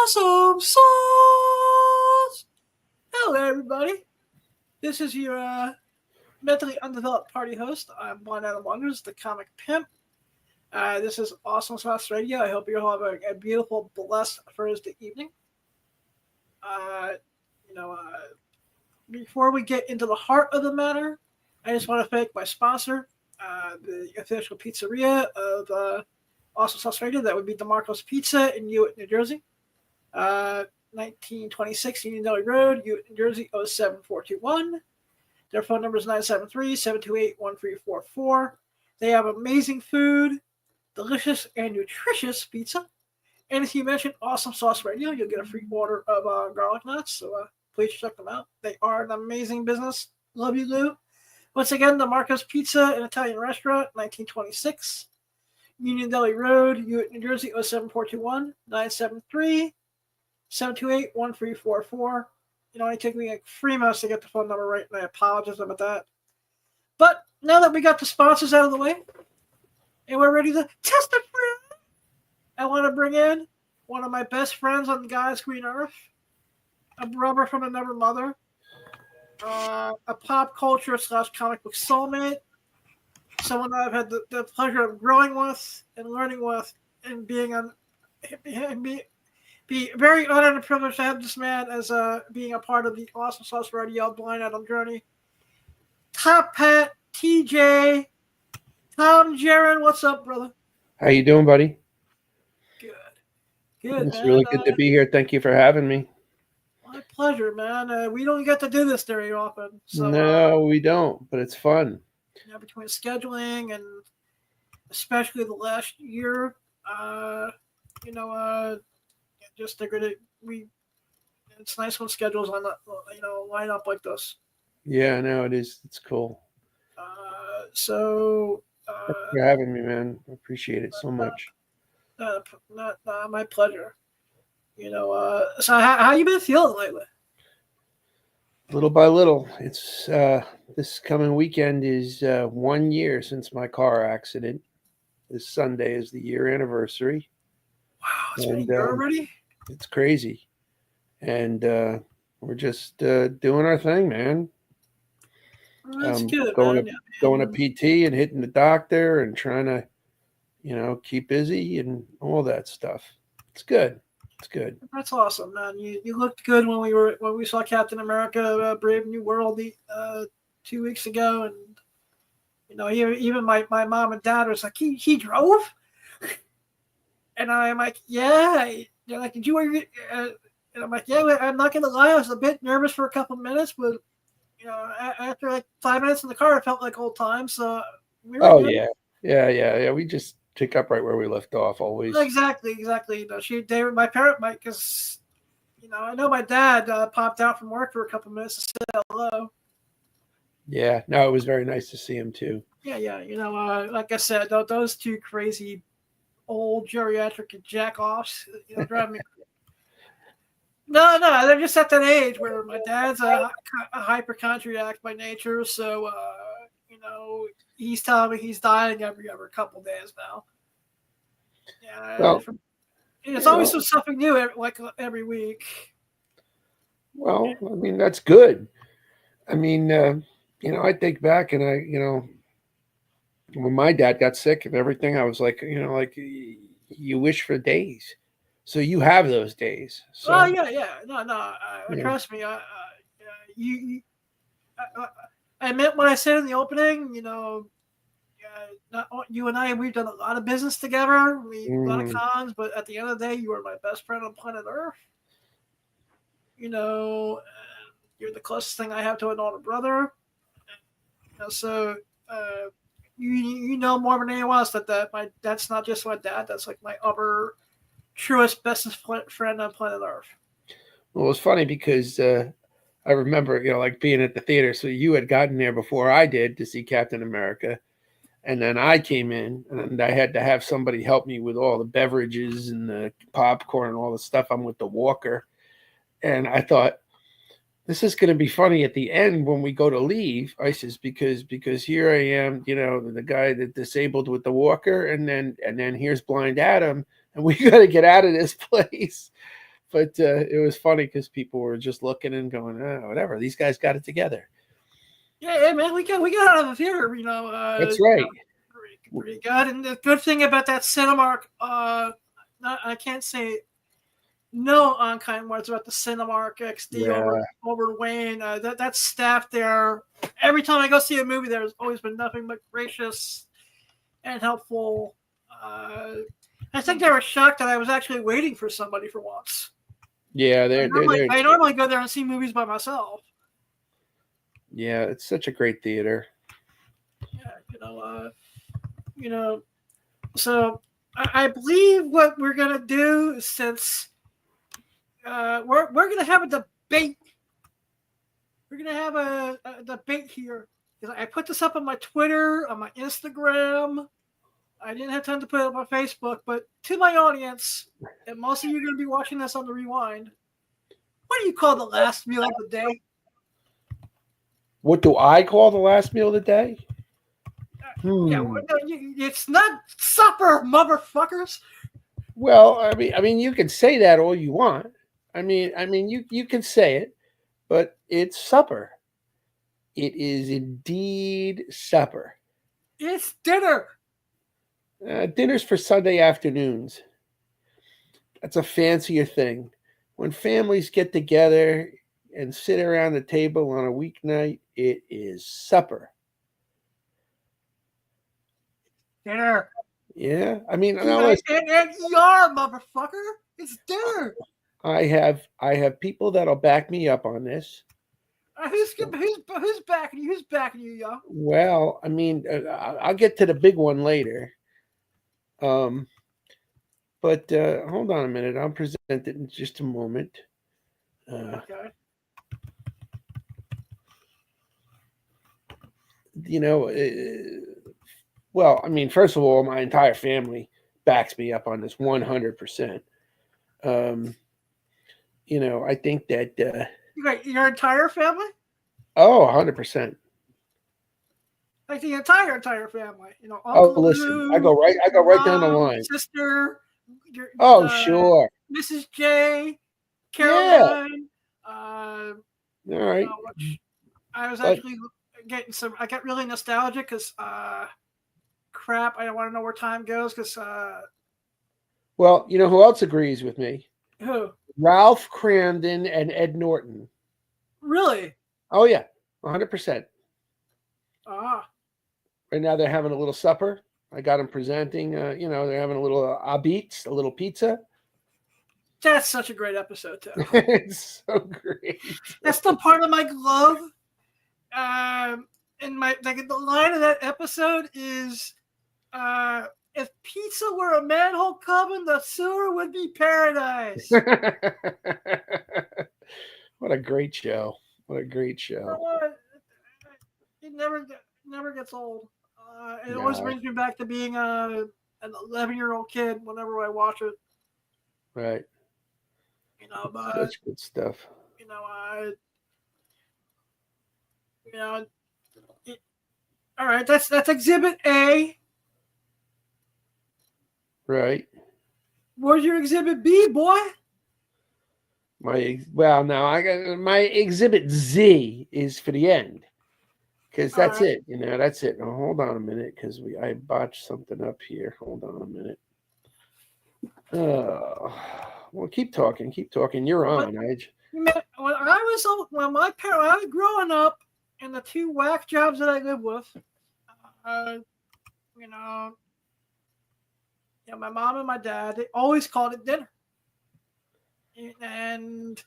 Awesome sauce! Hello, everybody. This is your mentally undeveloped party host. I'm Blind Adam Wonders, the comic pimp. This is Awesome Sauce Radio. I hope you're all having a beautiful, blessed Thursday evening. Uh, you know, uh, Before we get into the heart of the matter, I just want to thank my sponsor, the official pizzeria of Awesome Sauce Radio. That would be DeMarco's Pizza in Hewitt, New Jersey. 1926 Union Deli Road, Hewitt, New Jersey, 07421. Their phone number is 973-728-1344. They have amazing food, delicious and nutritious pizza. And if you mention Awesome Sauce Radio, you'll get a free order of garlic nuts. So please check them out. They are an amazing business. Love you, Lou. Once again, DeMarco's Pizza, an Italian restaurant, 1926 Union Deli Road, Hewitt, New Jersey, 07421, 973-728-1344. It only took me like 3 months to get the phone number right, and I apologize about that. But now that we got the sponsors out of the way, and we're ready to test it, I want to bring in one of my best friends on God's green earth, a brother from another mother, a pop culture / comic book soulmate, someone I've had the pleasure of growing with and learning with, and be very honored and privileged to have this man as being a part of the Awesome Sauce Radio Blind Adam journey. Top Hat TJ, Tom Jaron, what's up, brother? How you doing, buddy? Good. It's really good to be here. Thank you for having me. My pleasure, man. We don't get to do this very often. So, no, we don't, but it's fun. Between scheduling and especially the last year, just figured it's nice when schedules line up like this. Yeah, no, it is. It's cool. Thanks for having me, man. I appreciate it so much. My pleasure. So how you been feeling lately? Little by little. It's this coming weekend is 1 year since my car accident. This Sunday is the year anniversary. Wow, it's been a year already? It's crazy. And we're just doing our thing, man. That's good, going to PT and hitting the doctor and trying to, keep busy and all that stuff. It's good. It's good. That's awesome, man. You looked good when we saw Captain America: Brave New World 2 weeks ago, and even my mom and dad was like, he drove, and I'm like, yeah. They're like, did you? And I'm like, yeah. I'm not gonna lie, I was a bit nervous for a couple minutes, but after like 5 minutes in the car, it felt like old times. So we were good. Yeah. We just pick up right where we left off always. Exactly. My parent might, because I know my dad popped out from work for a couple minutes to say hello. Yeah, no, it was very nice to see him too. Yeah. Like I said, those two crazy old geriatric jack-offs, drive me. No, they're just at that age where my dad's a hypochondriac by nature, so he's telling me he's dying every couple days now. Yeah, well, it's always something new, every week. Well, I mean, that's good. I mean, I think back and when my dad got sick and everything, I was like, you wish for days. So you have those days. So. Oh yeah. No. Trust me. I meant what I said in the opening. You and I, we've done a lot of business together. A lot of cons, but at the end of the day, you are my best friend on planet Earth. You're the closest thing I have to an older brother. So you know more than anyone else that's not just my dad. That's like my other truest, bestest friend on planet Earth. Well, it's funny because I remember, like being at the theater. So you had gotten there before I did to see Captain America. And then I came in and I had to have somebody help me with all the beverages and the popcorn and all the stuff. I'm with the walker. And I thought, this is going to be funny at the end when we go to leave. I says, because here I am, the guy that disabled with the walker. And then here's Blind Adam. And we got to get out of this place. but it was funny because people were just looking and going, whatever. These guys got it together. Yeah, man, we got out of the theater, That's right. Pretty good. And the good thing about that Cinemark, I can't say no unkind words about the Cinemark XD over Wayne. That staff there, every time I go see a movie, there's always been nothing but gracious and helpful. I think they were shocked that I was actually waiting for somebody for once. Yeah, I normally go there and see movies by myself. Yeah, it's such a great theater. Yeah, so I believe what we're gonna do, since we're gonna have a debate. We're gonna have a debate here. I put this up on my Twitter, on my Instagram. I didn't have time to put it up on Facebook, but to my audience, and most of you are going to be watching this on the rewind, what do you call the last meal of the day? What do I call the last meal of the day? Yeah, it's not supper, motherfuckers. Well, I mean, you can say that all you want. I mean, you can say it, but it's supper. It is indeed supper. It's dinner. Dinner's for Sunday afternoons. That's a fancier thing. When families get together and sit around the table on a weeknight, it is supper. Dinner. Yeah, I mean, and ER, motherfucker. It's dinner. I have people that'll back me up on this. Who's backing you? Who's backing you, y'all? Well, I mean, I'll get to the big one later. But hold on a minute. I'll present it in just a moment. Okay. Well, I mean, first of all, my entire family backs me up on this 100%. I think that your entire family? Oh, 100%. Like the entire family, Uncle listen, Lou, I go right down the line. Sister, sure. Mrs. J, Caroline. Yeah. All right. I was actually getting I got really nostalgic because crap, I don't want to know where time goes because. Well, you know who else agrees with me? Who? Ralph Cramden and Ed Norton. Really? Oh yeah, 100%. Ah. Right now they're having a little supper. I got them presenting. They're having a little abits, a little pizza. That's such a great episode, too. It's so great. That's the part of my glove. And the line of that episode is, if pizza were a manhole cover, the sewer would be paradise. What a great show. What a great show. It never gets old. It always brings me back to being an 11-year-old kid whenever I watch it. Right. But such good stuff. All right, that's Exhibit A. Right. Where's your Exhibit B, boy? Now I got my Exhibit Z is for the end. Because that's it, that's it. Now, hold on a minute, because I botched something up here. Hold on a minute. Well, keep talking. You're on, Ige. When I was growing up, and the two whack jobs that I lived with, my mom and my dad, they always called it dinner. And,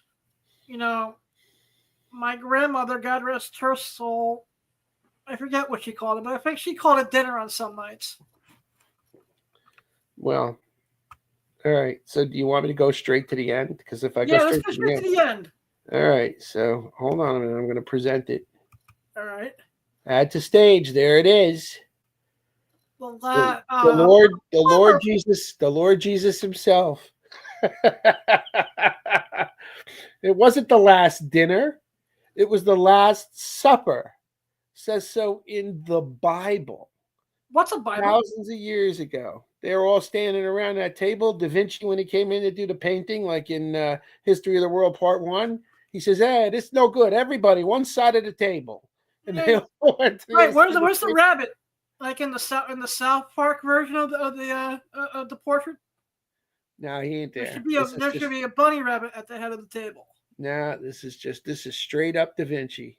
my grandmother, God rest her soul, I forget what she called it, but I think she called it dinner on some nights. Well, all right. So do you want me to go straight to the end? Because if I let's go straight to the end. All right. So hold on a minute. I'm going to present it. All right. Add to stage. There it is. The Lord Jesus himself. It wasn't the last dinner. It was the last supper. Says so in the Bible. What's a Bible? Thousands of years ago. They were all standing around that table. Da Vinci, when he came in to do the painting, like in History of the World Part 1, he says, hey, this is no good. Everybody, one side of the table. And they all went to the Right, other side where's the rabbit? Like in the South Park version of the portrait? No, he ain't there. There should be a bunny rabbit at the head of the table. No, this is straight up Da Vinci.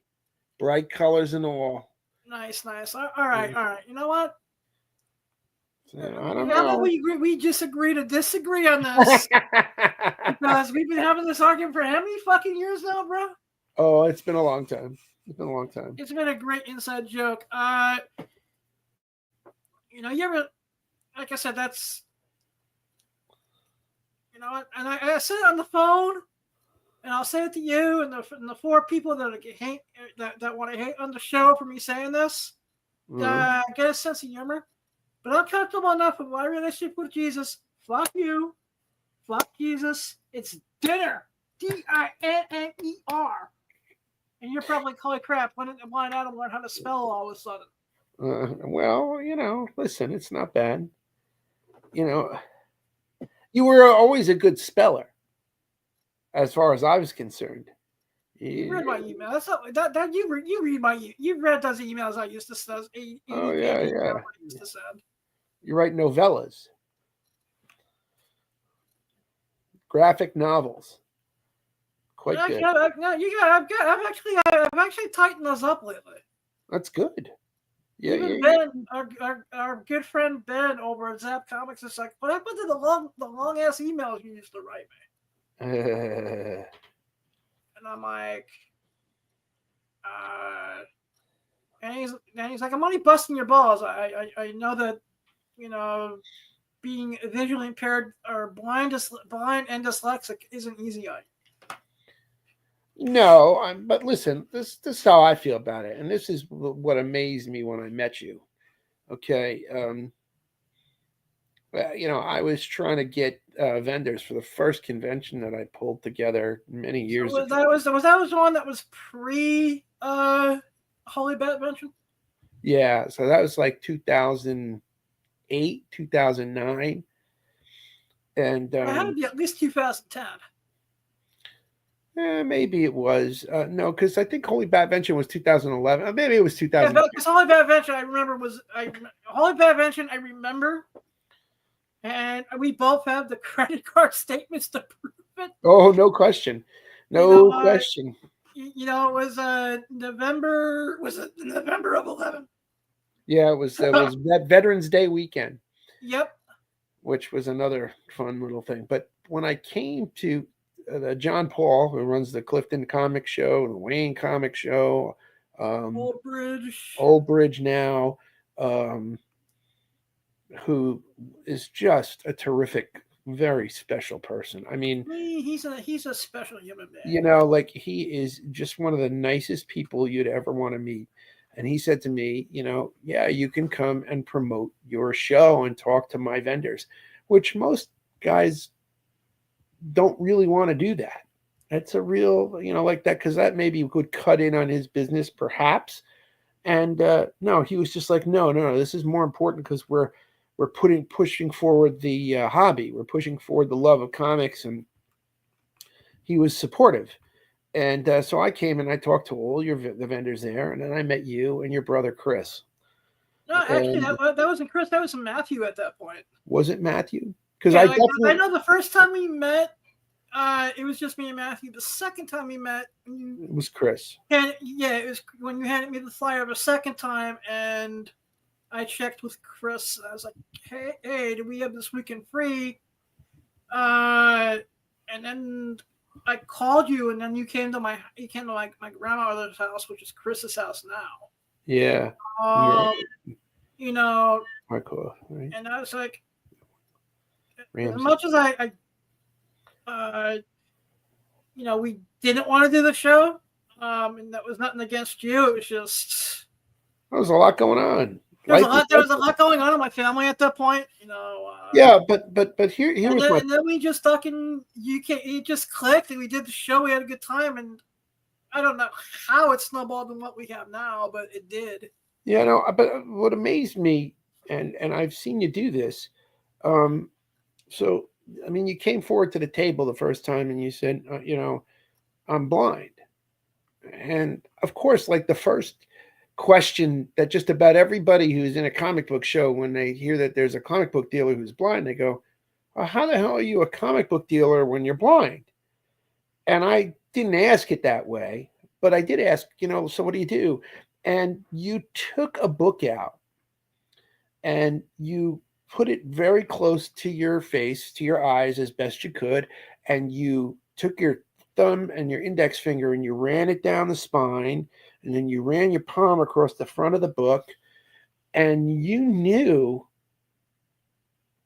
Bright colors and all. Nice. All right. You know what? I don't know. How about we just agree to disagree on this? Because we've been having this argument for how many fucking years now, bro? Oh, it's been a long time. It's been a great inside joke. You ever, like I said, that's, and I said it on the phone, and I'll say it to you and the 4 people that want to hate on the show for me saying this. Get a sense of humor. But I'm comfortable enough with my relationship with Jesus. Fuck you. Fuck Jesus. It's dinner. Dinner. And you're probably, holy crap, why didn't Adam learn how to spell all of a sudden? Well, listen, it's not bad. You were always a good speller, as far as I was concerned. You read my email. That's not, that you read my you read those emails I used to send. Oh yeah. I used to send. You write novellas, graphic novels. Quite good. I've actually tightened those up lately. That's good. Yeah, even Ben, our good friend Ben over at Zap Comics is like, what happened to the long ass emails you used to write me? And I'm like, and he's like, I'm only busting your balls. I know that, being visually impaired or blind and dyslexic isn't easy on you. No, but listen, this is how I feel about it, and this is what amazed me when I met you. Okay, I was trying to get vendors for the first convention that I pulled together many years ago. That was the one that was pre Holy Bat Convention? Yeah, so that was like 2008, 2009. And it had to be at least 2010. Maybe it was. No, because I think Holy Batvention was 2011. Maybe it was 2000. Yeah, because Holy Batvention I remember Holy Batvention I remember, and we both have the credit card statements to prove it. Oh, no question, no question. It was November. Was it November of 11? Yeah, it was that Veterans Day weekend. Yep. Which was another fun little thing. But when I came to John Paul, who runs the Clifton Comic Show, the Wayne Comic Show, Old Bridge now, who is just a terrific, very special person. I mean, he's a special human being. He is just one of the nicest people you'd ever want to meet. And he said to me, yeah, you can come and promote your show and talk to my vendors, which most guys don't really want to do that. That's a real, like that, because that maybe would cut in on his business perhaps. And no, he was just like, no, this is more important because we're pushing forward the hobby. We're pushing forward the love of comics. And he was supportive. And so I came and I talked to all the vendors there, and then I met you and your brother Chris. No, actually, that wasn't Chris. That was Matthew at that point. Was it Matthew? Because I know the first time we met, it was just me and Matthew. The second time we met, it was Chris. And it was when you handed me the flyer the second time, and I checked with Chris. I was like, "Hey, do we have this weekend free?" And then I called you, and then you came to my grandmother's house, which is Chris's house now. Yeah. Marco, right? And I was like, Ramsey. As much as we didn't want to do the show, and that was nothing against you. It was just there was a lot going on. There was a lot going on in my family at that point, Yeah, but here was and then we just it just clicked, and we did the show. We had a good time, and I don't know how it snowballed in what we have now, but it did. Yeah, no. But what amazed me, and I've seen you do this, So, I mean, you came forward to the table the first time and you said, I'm blind. And of course, like the first question that just about everybody who's in a comic book show, when they hear that there's a comic book dealer who's blind, they go, well, how the hell are you a comic book dealer when you're blind? And I didn't ask it that way, but I did ask, so what do you do? And you took a book out and you put it very close to your face, to your eyes as best you could, and you took your thumb and your index finger and you ran it down the spine, and then you ran your palm across the front of the book, and you knew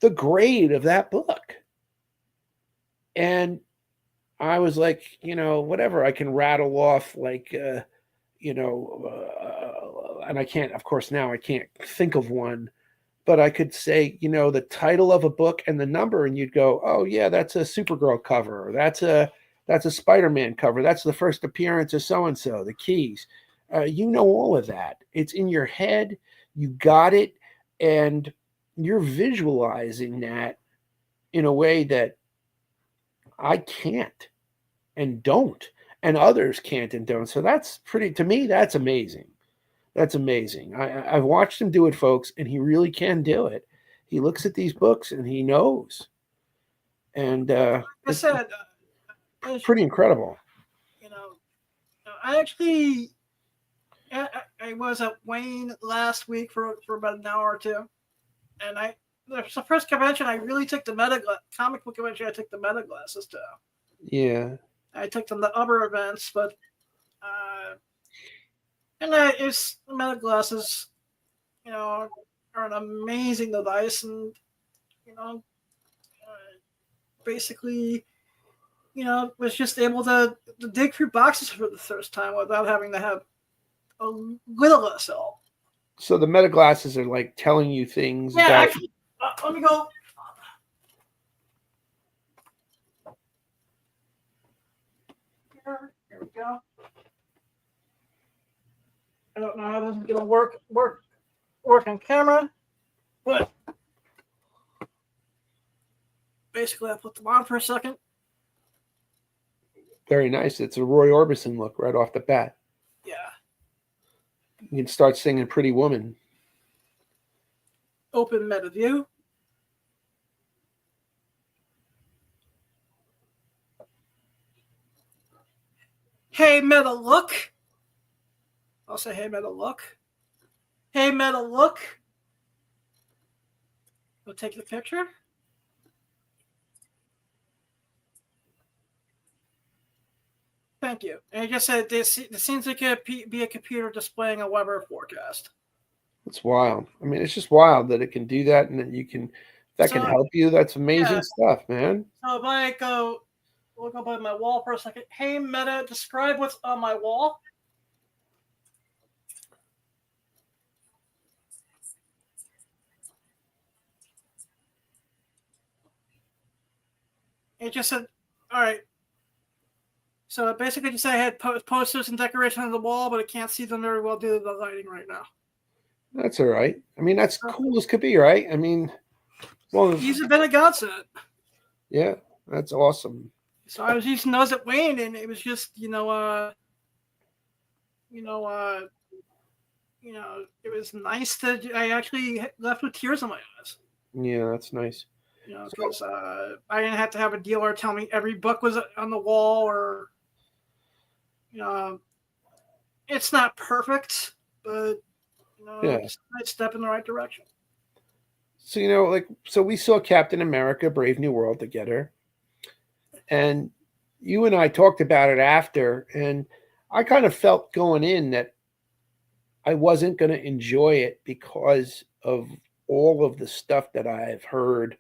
the grade of that book. And I was like, whatever, I can rattle off like, and I can't, of course, now I can't think of one, but I could say, the title of a book and the number, and you'd go, oh yeah, that's a Supergirl cover, or that's a Spider-Man cover, that's the first appearance of so-and-so, the keys. All of that. It's in your head, you got it, and you're visualizing that in a way that I can't and don't, and others can't and don't. So that's to me, that's amazing. That's amazing. I've watched him do it, folks, and he really can do it. He looks at these books and he knows. And I said, pretty incredible. I actually, I was at Wayne last week for about an hour or two, and the first convention I really took the comic book convention. I took the meta glasses to. Yeah. I took them to other events, but it's meta glasses, are an amazing device, and basically, was just able to dig through boxes for the first time without having to have a little less help. So the meta glasses are like telling you things. Yeah, actually, let me go. Here we go. I don't know how this is gonna work on camera, but basically I put them on for a second. Very nice. It's a Roy Orbison look right off the bat. Yeah. You can start singing Pretty Woman. Open meta view. Hey meta look. I'll say hey meta look. Hey meta look. We'll take the picture. Thank you. And I just said this seems like it be a computer displaying a weather forecast. It's wild. I mean, it's just wild that it can do that, and that can help you. That's amazing stuff, man. So if I we'll go by my wall for a second. Hey Meta, describe what's on my wall. It just said, all right. So it basically just said I had posters and decorations on the wall, but I can't see them very well due to the lighting right now. That's all right. I mean, that's cool as could be, right? I mean, well, he's been a godsend. Yeah, that's awesome. So I was using those at Wayne, and it was just, it was nice to. I actually left with tears in my eyes. Yeah, that's nice. Because I didn't have to have a dealer tell me every book was on the wall, or it's not perfect, but it's a nice step in the right direction. So so we saw Captain America: Brave New World together, and you and I talked about it after, and I kind of felt going in that I wasn't going to enjoy it because of all of the stuff that I've heard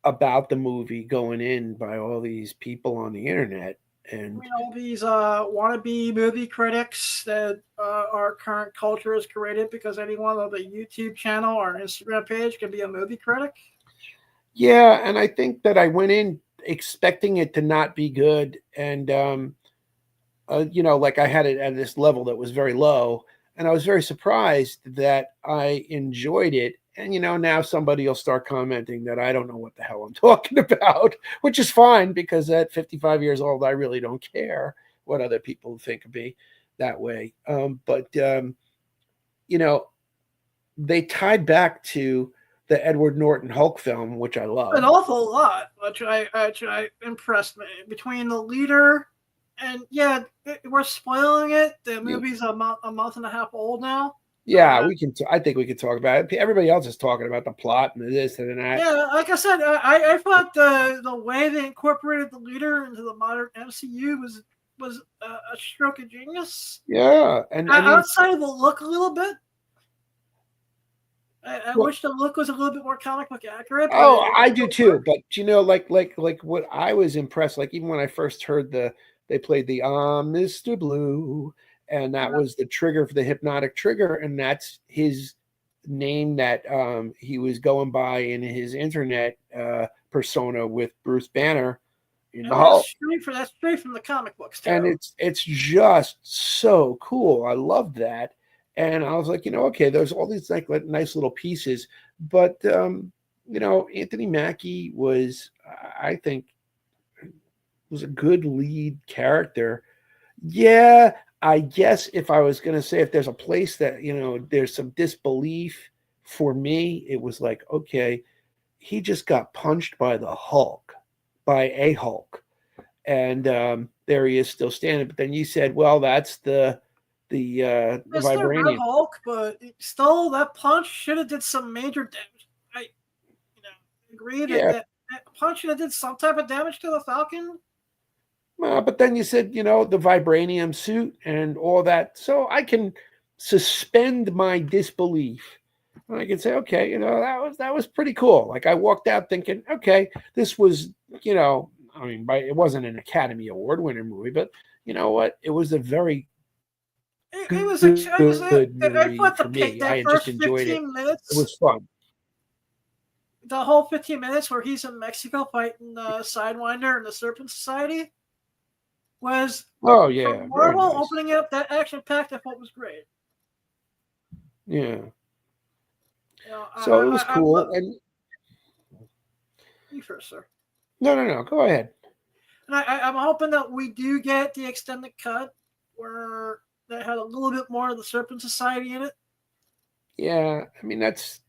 about the movie going in by all these people on the internet, and these wannabe movie critics that our current culture has created, because anyone on the YouTube channel or Instagram page can be a movie critic. Yeah, and I think that I went in expecting it to not be good, and like I had it at this level that was very low, and I was very surprised that I enjoyed it, And now somebody will start commenting that I don't know what the hell I'm talking about, which is fine because at 55 years old, I really don't care what other people think of me that way. But they tied back to the Edward Norton Hulk film, which I love. An awful lot, which I impressed me between the leader and we're spoiling it. The movie's a month and a half old now. Yeah, we can. I think we can talk about it. Everybody else is talking about the plot and this and that. Yeah, like I said, I thought the way they incorporated the leader into the modern MCU was a stroke of genius. Yeah, and outside of the look a little bit, I wish the look was a little bit more comic book accurate. Oh, I do too. But like what I was impressed, like even when I first heard they played the Mr. Blue, and that was the trigger for the hypnotic trigger, and that's his name that he was going by in his internet persona with Bruce Banner in the Hulk. That's straight from the comic books too. And it's just so cool. I love that. And I was like, okay, there's all these like nice little pieces, but Anthony Mackie was, I think, was a good lead character. Yeah, I guess if I was going to say if there's a place that there's some disbelief for me, it was like, okay, he just got punched by the Hulk, by a Hulk, and there he is still standing. But then you said, well, that's the vibranium Hulk, but still that punch should have did some major damage. I agree that punch should have did some type of damage to the Falcon. But then you said the vibranium suit and all that, so I can suspend my disbelief. And I can say, okay, that was pretty cool. Like I walked out thinking, okay, this was it wasn't an Academy Award winning movie, but you know what? It was a very it was a good movie for me. I just enjoyed it. Minutes, it was fun. The whole 15 minutes where he's in Mexico fighting Sidewinder and the Serpent Society was Marvel opening up that action pack. I thought was great. Yeah. So it was cool. And you first, sir. No. Go ahead. And I'm hoping that we do get the extended cut where that had a little bit more of the Serpent Society in it. Yeah, I mean that's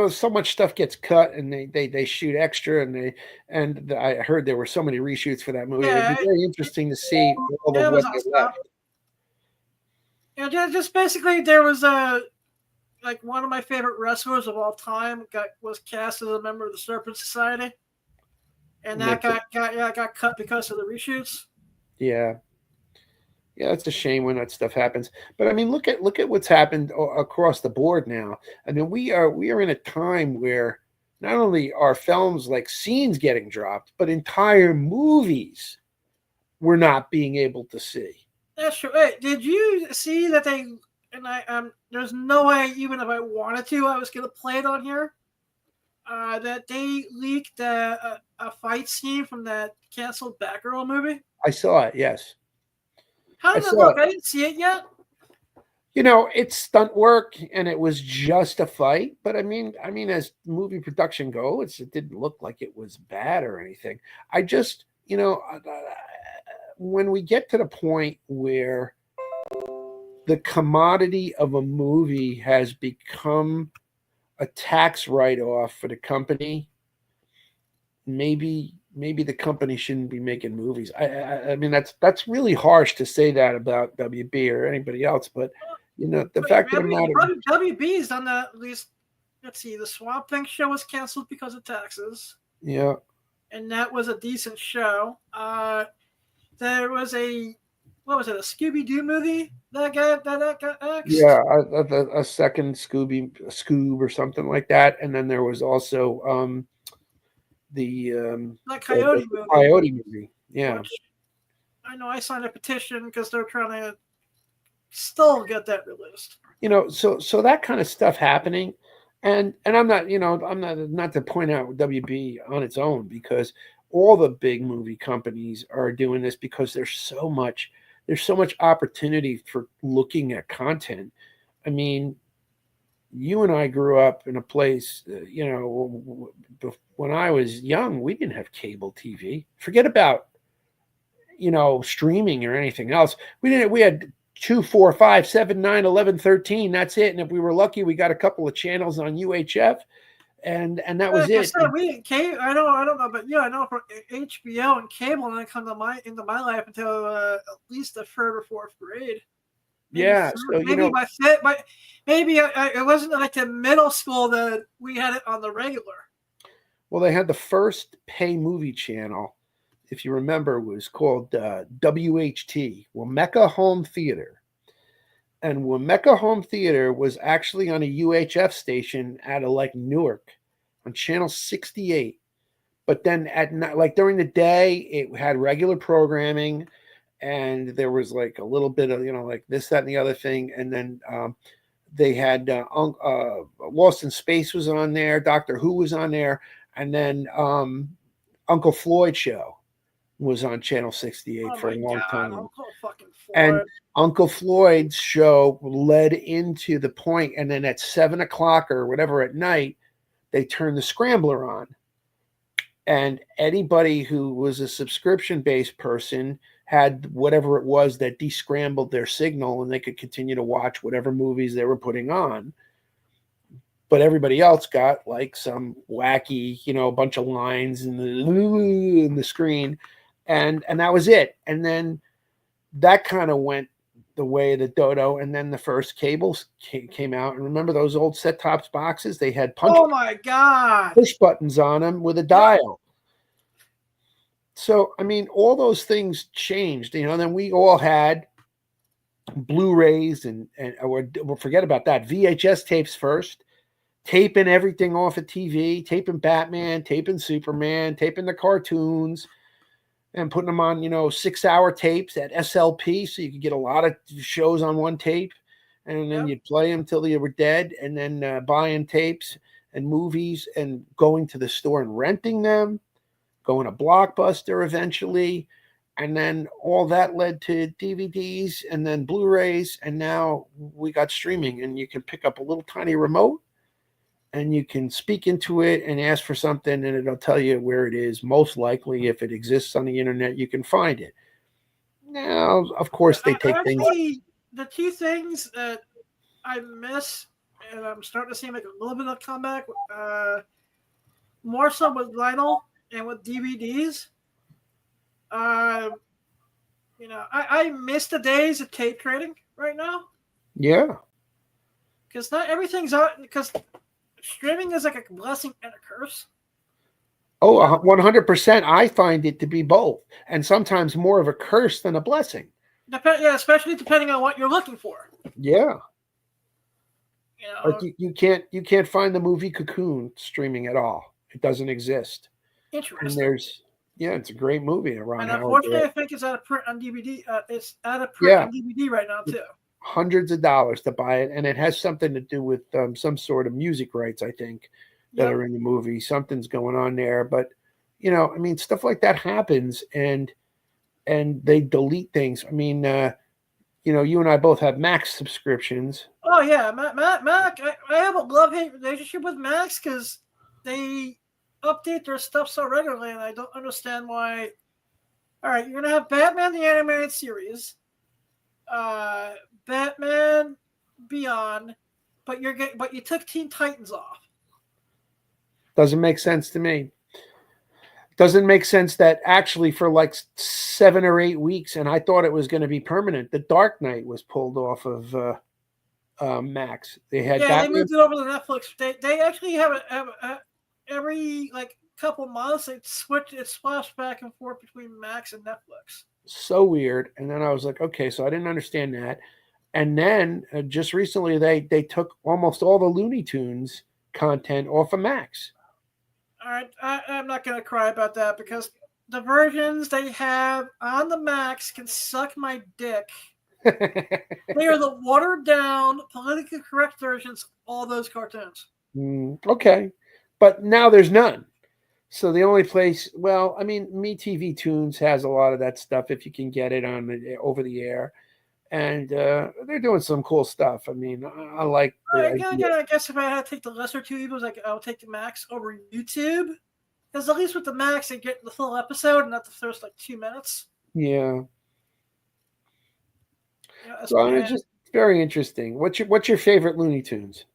so much stuff gets cut and they shoot extra and I heard there were so many reshoots for that movie. It'd be very interesting to see all of what they left. Yeah, just basically there was one of my favorite wrestlers of all time was cast as a member of the Serpent Society, and that got cut because of the reshoots. Yeah, it's a shame when that stuff happens. But I mean, look at what's happened across the board now. I mean, we are in a time where not only are films like scenes getting dropped, but entire movies we're not being able to see. That's true. Hey, did you see that they? And there's no way, even if I wanted to, I was going to play it on here. That they leaked a fight scene from that canceled Batgirl movie. I saw it. Yes. How did it look? I didn't see it yet. It's stunt work, and it was just a fight. But I mean, as movie production goes, it didn't look like it was bad or anything. I just, when we get to the point where the commodity of a movie has become a tax write-off for the company, maybe the company shouldn't be making movies. I mean, that's really harsh to say that about WB or anybody else, but the fact of the matter, WB's done that at least. Let's see, the Swamp Thing show was canceled because of taxes. Yeah, and that was a decent show. There was a Scooby-Doo movie that got axed? Yeah, a second Scoob or something like that, and then there was also the Coyote movie. Coyote movie, yeah. I know I signed a petition because they're trying to still get that released. So that kind of stuff happening, and I'm not to point out WB on its own, because all the big movie companies are doing this because there's so much opportunity for looking at content. I mean, you and I grew up in a place, when I was young, we didn't have cable TV. Forget about, streaming or anything else. We had 2, 4, 5, 7, 9, 11, 13. That's it. And if we were lucky, we got a couple of channels on UHF, and that was Like I it. said, we didn't cable. I don't know, but yeah, I know for HBO and cable didn't come to into my life until at least the third or fourth grade. Maybe Yeah. So, maybe maybe it wasn't like the middle school that we had it on the regular. well, they had the first pay movie channel, if you remember, was called WHT, Wemeka Home Theater. And Wemeka Home Theater was actually on a UHF station out of like Newark on channel 68. But then at night, like during the day, it had regular programming, and there was like a little bit of like this, that, and the other thing. And then they had Lost in Space was on there, Doctor Who was on there, and then Uncle Floyd show was on channel 68 for a long time. Uncle fucking Floyd. And Uncle Floyd's show led into the point, and then at 7 o'clock or whatever at night, they turned the scrambler on. And anybody who was a subscription-based person had whatever it was that descrambled their signal, and they could continue to watch whatever movies they were putting on. But everybody else got like some wacky, a bunch of lines in the screen, and that was it. And then that kind of went the way of the dodo, and then the first cables came out. And remember those old set-top boxes? They had oh my god, push buttons on them with a dial. So I mean, all those things changed. Then we all had Blu-rays and we'll forget about that. VHS tapes first, taping everything off of TV, taping Batman, taping Superman, taping the cartoons, and putting them on, 6-hour tapes at SLP, so you could get a lot of shows on one tape, and then you'd play them till they were dead, and then buying tapes and movies and going to the store and renting them, going to Blockbuster eventually, and then all that led to DVDs and then Blu-rays, and now we got streaming, and you can pick up a little tiny remote, and you can speak into it and ask for something, and it'll tell you where it is. Most likely, if it exists on the internet, you can find it. Now, of course, they take things. The two things that I miss, and I'm starting to see like a little bit of comeback, more so with vinyl and with DVDs. I miss the days of tape trading right now. Yeah. Because not everything's out. Because streaming is like a blessing and a curse. Oh, 100%. I find it to be both, and sometimes more of a curse than a blessing. Especially depending on what you're looking for. Yeah. Like you can't find the movie Cocoon streaming at all. It doesn't exist. Interesting. And it's a great movie. And unfortunately, I think it's out of print on DVD. It's out of print on DVD right now too. Hundreds of dollars to buy it, and it has something to do with some sort of music rights, I think, that are in the movie. Something's going on there, but stuff like that happens, and they delete things. I mean, you and I both have Max subscriptions. Oh yeah, Mac. I have a love-hate relationship with Max because they update their stuff so regularly, and I don't understand why. All right, you're gonna have Batman the Animated Series, Batman Beyond, but you took Teen Titans off. Doesn't make sense to me. Doesn't make sense that actually for like 7 or 8 weeks, and I thought it was going to be permanent, The Dark Knight was pulled off of Max. They had they moved it over to Netflix. They actually have every like couple months it splashed back and forth between Max and Netflix. So weird. And then I was like, okay, so I didn't understand that. And then just recently they took almost all the Looney Tunes content off of Max. All right, I'm not going to cry about that because the versions they have on the Max can suck my dick. They are the watered down, politically correct versions of all those cartoons. Okay. But now there's none. So the only place, MeTV Tunes has a lot of that stuff if you can get it on over the air. and they're doing some cool stuff. I mean, I like the idea. I guess if I had to take the lesser two evils, like I would take the Max over YouTube, because at least with the Max, they get the full episode and not the first like 2 minutes. Yeah. Yeah, So it's just very interesting. What's your favorite Looney Tunes?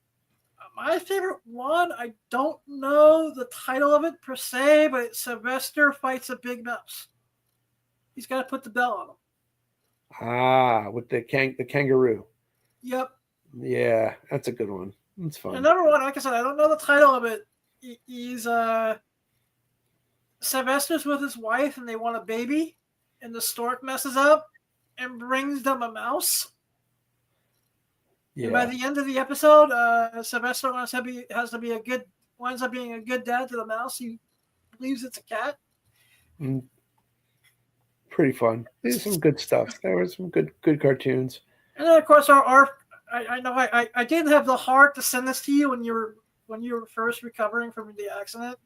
my favorite one, I don't know the title of it per se, but it's Sylvester Fights a Big Mouse. He's got to put the bell on him. Ah, with the kangaroo. Yep. Yeah, that's a good one. That's fun. Another one, like I said, I don't know the title of it. He's Sylvester's with his wife and they want a baby, and the stork messes up and brings them a mouse. Yeah. And by the end of the episode, Sylvester winds up being a good dad to the mouse. He believes it's a cat. Pretty fun. There's some good stuff. There were some good cartoons. And then of course I know I didn't have the heart to send this to you when you were first recovering from the accident.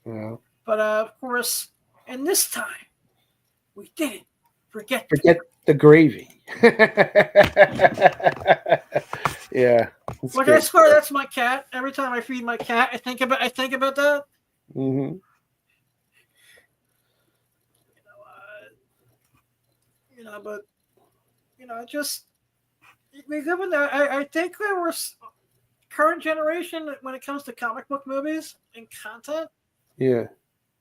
Yeah. But of course, and this time we didn't forget the gravy. Yeah. Like I swear, that's my cat. Every time I feed my cat, I think about that. Mm-hmm. But just we live in there. I think there was current generation when it comes to comic book movies and content. Yeah.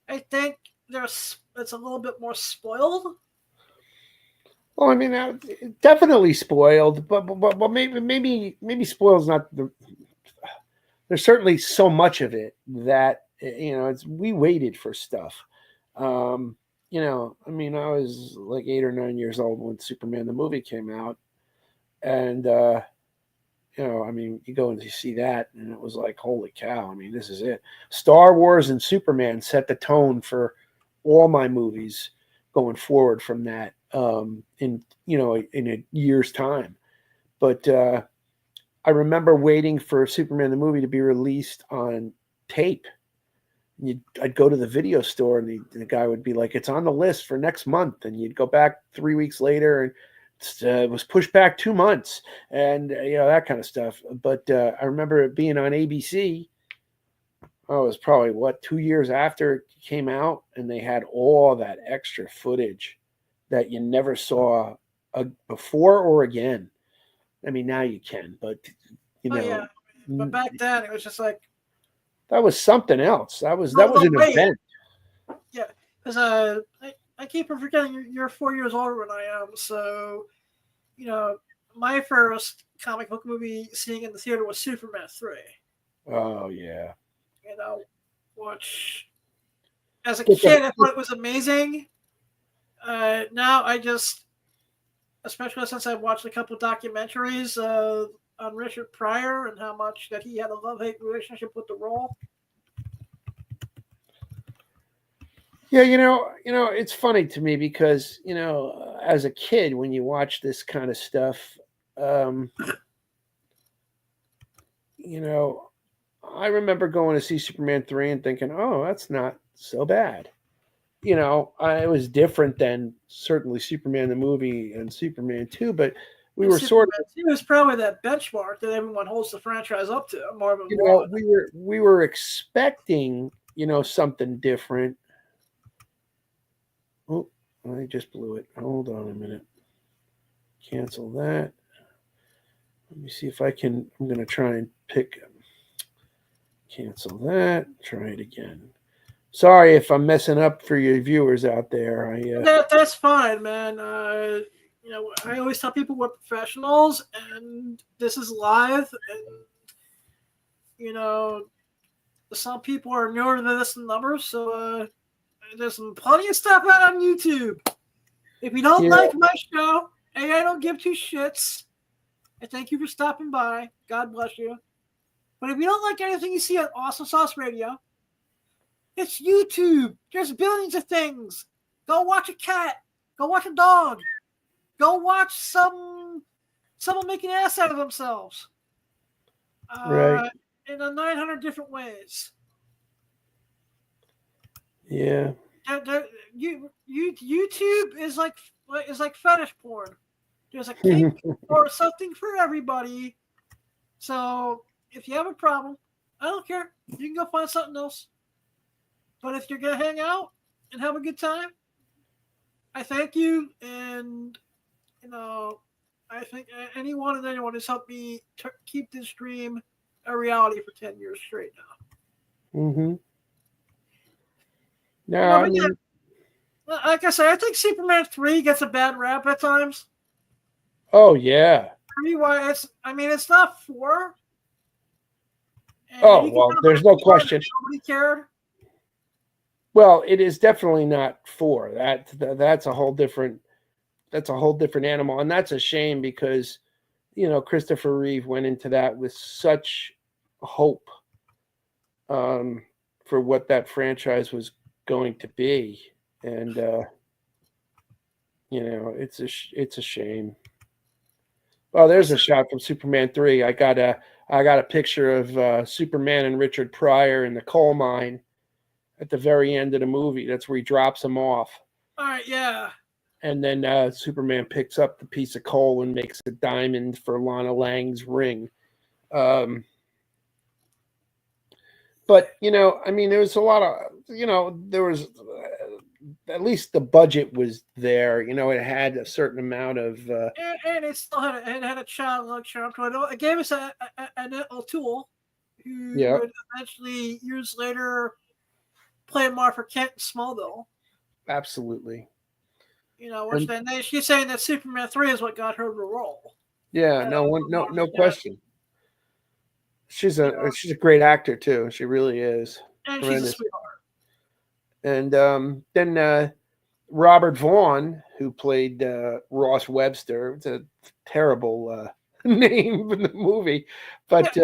I think it's a little bit more spoiled. Well, I mean, definitely spoiled, but maybe spoiled's not the. There's certainly so much of it that we waited for stuff. I mean, I was like 8 or 9 years old when Superman the movie came out, and I mean, you go and you see that, and it was like, holy cow! I mean, this is it. Star Wars and Superman set the tone for all my movies going forward from that. In a year's time, but I remember waiting for Superman the movie to be released on tape. I'd go to the video store, and the guy would be like, "It's on the list for next month," and you'd go back 3 weeks later, and it was pushed back 2 months, and that kind of stuff. But I remember it being on ABC. Oh, it was probably 2 years after it came out, and they had all that extra footage that you never saw before or again. I mean, now you can, but yeah. But back then it was just like that was something else. That was an event. Yeah, because I keep forgetting you're 4 years older than I am, so my first comic book movie seeing in the theater was Superman 3. Oh yeah. Which as a kid I thought it was amazing. Now I just, especially since I've watched a couple documentaries on Richard Pryor and how much that he had a love-hate relationship with the role. Yeah, it's funny to me because as a kid when you watch this kind of stuff, I remember going to see Superman 3 and thinking, "Oh, that's not so bad." It was different than certainly Superman the movie and Superman 2, but we were sort of. It was probably that benchmark that everyone holds the franchise up to. Marvin. We were expecting something different. Oh, I just blew it. Hold on a minute. Cancel that. Let me see if I can. I'm going to try and cancel that. Try it again. Sorry if I'm messing up for your viewers out there. That's fine, man. I always tell people we're professionals, and this is live, and some people are newer to this than numbers, so there's plenty of stuff out on YouTube. If you don't like my show, and I don't give two shits, I thank you for stopping by. God bless you. But if you don't like anything you see on Awesome Sauce Radio, it's YouTube. There's billions of things. Go watch a cat. Go watch a dog. Go watch someone make an ass out of themselves. Right. In 900 different ways. Yeah. YouTube is like fetish porn. There's a kink or something for everybody. So if you have a problem, I don't care. You can go find something else. But if you're gonna hang out and have a good time, I thank you, and I think anyone and anyone has helped me keep this dream a reality for 10 years straight now. Mm-hmm. No, I mean, like I said, I think Superman 3 gets a bad rap at times. oh yeah. It's not 4. Oh well, there's no question. Nobody cared. Well, it is definitely not 4. That's a whole different animal, and that's a shame because Christopher Reeve went into that with such hope for what that franchise was going to be, and it's a shame. Oh, there's a shot from Superman 3. I got a picture of Superman and Richard Pryor in the coal mine at the very end of the movie. That's where he drops him off. All right, yeah. And then Superman picks up the piece of coal and makes a diamond for Lana Lang's ring. But, there was a lot of, there was, at least the budget was there. It had a certain amount of... and it still had a child-like charm to it. It gave us Annette O'Toole, who would eventually, years later, play Martha Kent in Smallville. Absolutely. Then she's saying that Superman 3 is what got her the role. Yeah, no question. She's a great actor too. She really is. And tremendous. She's a sweetheart. And then Robert Vaughn, who played Ross Webster, it's a terrible name in the movie, but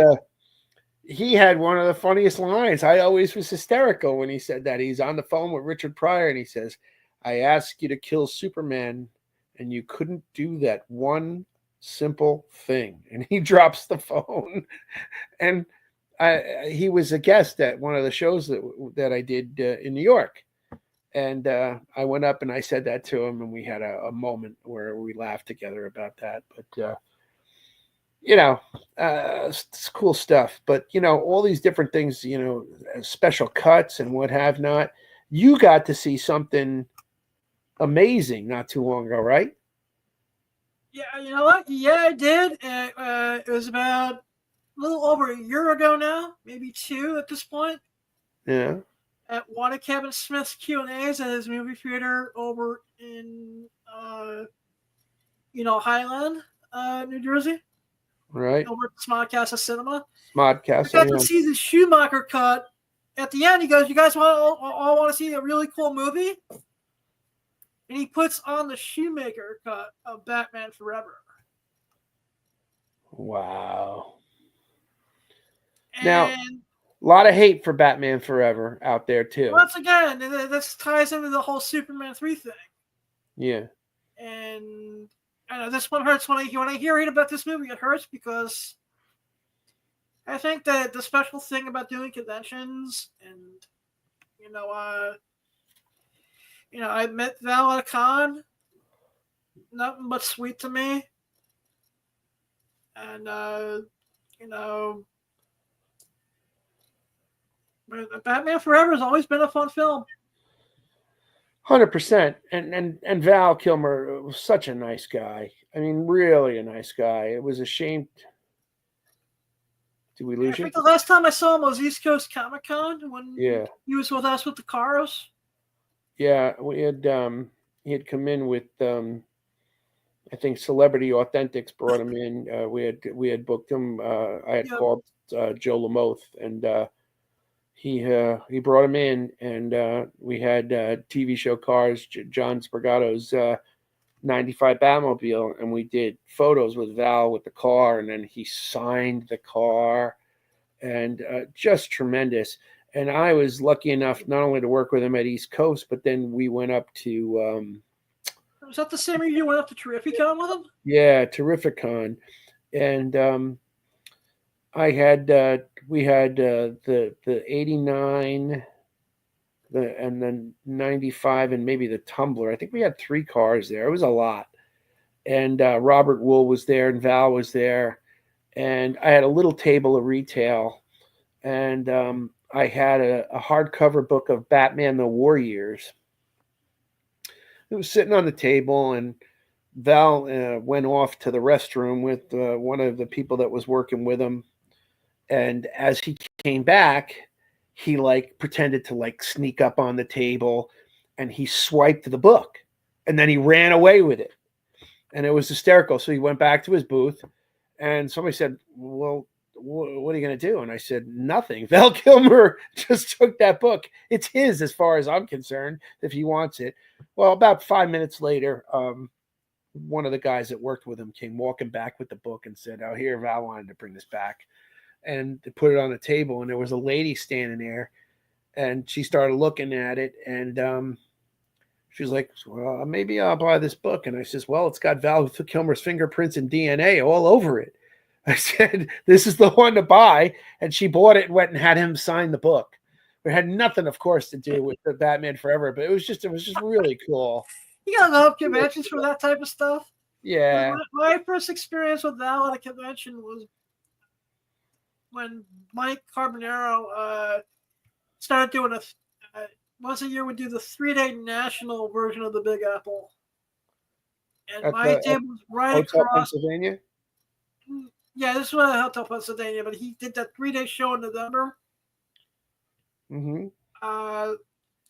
he had one of the funniest lines. I always was hysterical when he said that. He's on the phone with Richard Pryor and he says, "I asked you to kill Superman and you couldn't do that one simple thing." And he drops the phone. And he was a guest at one of the shows that I did in New York. And I went up and I said that to him, and we had a moment where we laughed together about that. But, it's cool stuff. But, all these different things, special cuts and what have not. You got to see something amazing not too long ago, right? Yeah, you know what? Yeah, I did. It was about a little over a year ago now, maybe 2 at this point. Yeah. At one of Kevin Smith's Q&As at his movie theater over in, Highland, New Jersey. Right. Over at Smodcastle Cinema. Smodcastle. I got to see the Schumacher cut. At the end, he goes, "You guys all want to see a really cool movie?" And he puts on the Shoemaker cut of Batman Forever. Wow. And now, a lot of hate for Batman Forever out there, too. Once again, this ties into the whole Superman 3 thing. Yeah. And I know this one hurts when I hear about this movie. It hurts because I think that the special thing about doing conventions and, I met Val at a con. Nothing but sweet to me. And, Batman Forever has always been a fun film. 100%. And Val Kilmer was such a nice guy. I mean, really a nice guy. It was a shame. Did we lose you? I think the last time I saw him was East Coast Comic Con when he was with us with the Caros. Yeah, we had he had come in with I think Celebrity Authentics brought him in. We had booked him. I had called Joe Lamoth, and he brought him in, and we had TV show cars, John Spargato's 95 Batmobile, and we did photos with Val with the car, and then he signed the car, and just tremendous. And I was lucky enough not only to work with him at East Coast, but then we went up to... was that the same year you went up to Terrificon with him? Yeah, Terrificon. And we had the 89, and then 95, and maybe the Tumbler. I think we had 3 cars there. It was a lot. and Robert Wool was there, and Val was there, and I had a little table of retail, and I had a hardcover book of Batman: The War Years. It was sitting on the table, and Val went off to the restroom with one of the people that was working with him, and as he came back, he like pretended to like sneak up on the table, and he swiped the book, and then he ran away with it, and it was hysterical. So he went back to his booth, and somebody said, "Well, what are you going to do?" And I said, "Nothing. Val Kilmer just took that book. It's his, as far as I'm concerned, if he wants it." Well, about 5 minutes later, one of the guys that worked with him came walking back with the book and said, "Oh, here, Val wanted to bring this back." And they put it on the table, and there was a lady standing there, and she started looking at it, and she was like, "Well, maybe I'll buy this book." And I says, "Well, it's got Val Kilmer's fingerprints and DNA all over it." I said, "This is the one to buy." And she bought it and went and had him sign the book. It had nothing, of course, to do with the Batman Forever, but it was just really cool. You gotta love conventions for that type of stuff. Yeah. My first experience with Val at a convention was when Mike Carbonaro started doing once a year would do the 3-day national version of the Big Apple, and At my the table was right Hotel across. Pennsylvania. Yeah, this was at Hotel Pennsylvania, but he did that 3-day show in November. Mm-hmm.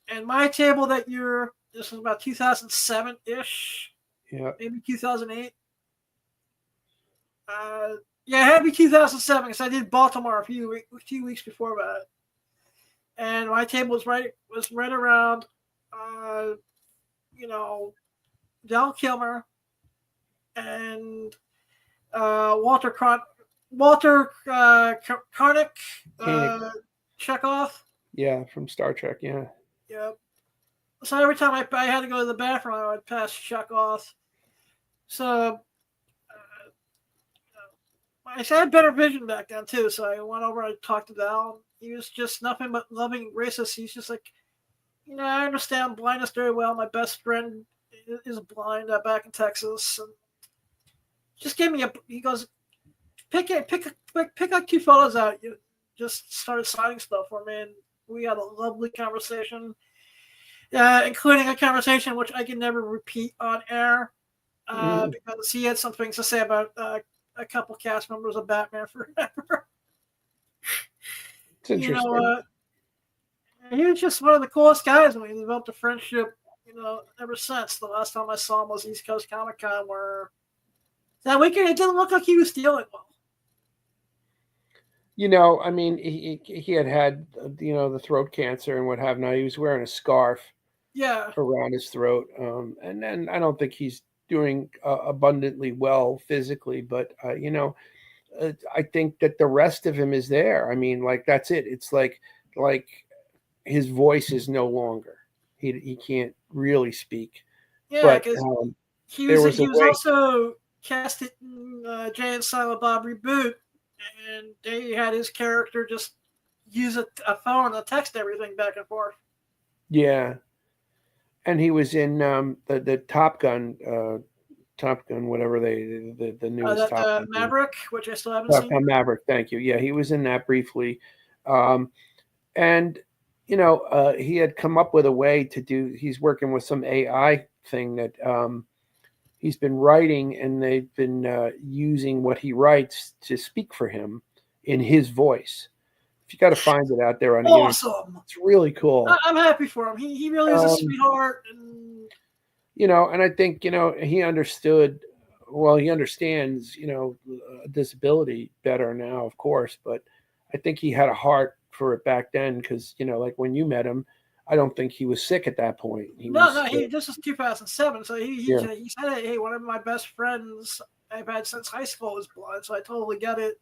And my table that year, this was about 2007 ish, Yeah. maybe 2008. Yeah, it had to be 2007 because I did Baltimore a few weeks before that, and my table was right around, Val Kilmer and Walter Koenig, Chekhov. Yeah, from Star Trek. Yeah. Yep. So every time I had to go to the bathroom, I would pass Chekhov. So I had better vision back then too. So I went over and talked to Val. He was just nothing but loving racist. He's just like, I understand blindness very well. My best friend is blind back in Texas, and just gave me he goes, pick like 2 photos out. You just started signing stuff for me, and we had a lovely conversation, including a conversation which I can never repeat on air because he had some things to say about a couple cast members of Batman Forever. It's interesting. He was just one of the coolest guys, and we developed a friendship, ever since. The last time I saw him was East Coast Comic Con, where that weekend it didn't look like he was feeling well. I mean, he had the throat cancer and what have not. He was wearing a scarf around his throat, and then I don't think he's doing abundantly well physically, but I think that the rest of him is there. I mean, like, that's it. It's like his voice is no longer. He can't really speak. Yeah, but he was also cast in Jay and Silent Bob Reboot, and they had his character just use a phone to text everything back and forth. Yeah, and he was in the Top Gun, whatever the newest Top Gun. Maverick, which I still haven't seen. Top Gun Maverick, thank you. Yeah, he was in that briefly, and he had come up with a way to do. He's working with some AI thing that he's been writing, and they've been using what he writes to speak for him in his voice. If you got to find it out there on the internet, it's really cool. I'm happy for him. He really is a sweetheart, and and I think he understood. Well, he understands disability better now, of course, but I think he had a heart for it back then because like when you met him, I don't think he was sick at that point. This was 2007, so he said, "Hey, one of my best friends I've had since high school is blind, so I totally get it."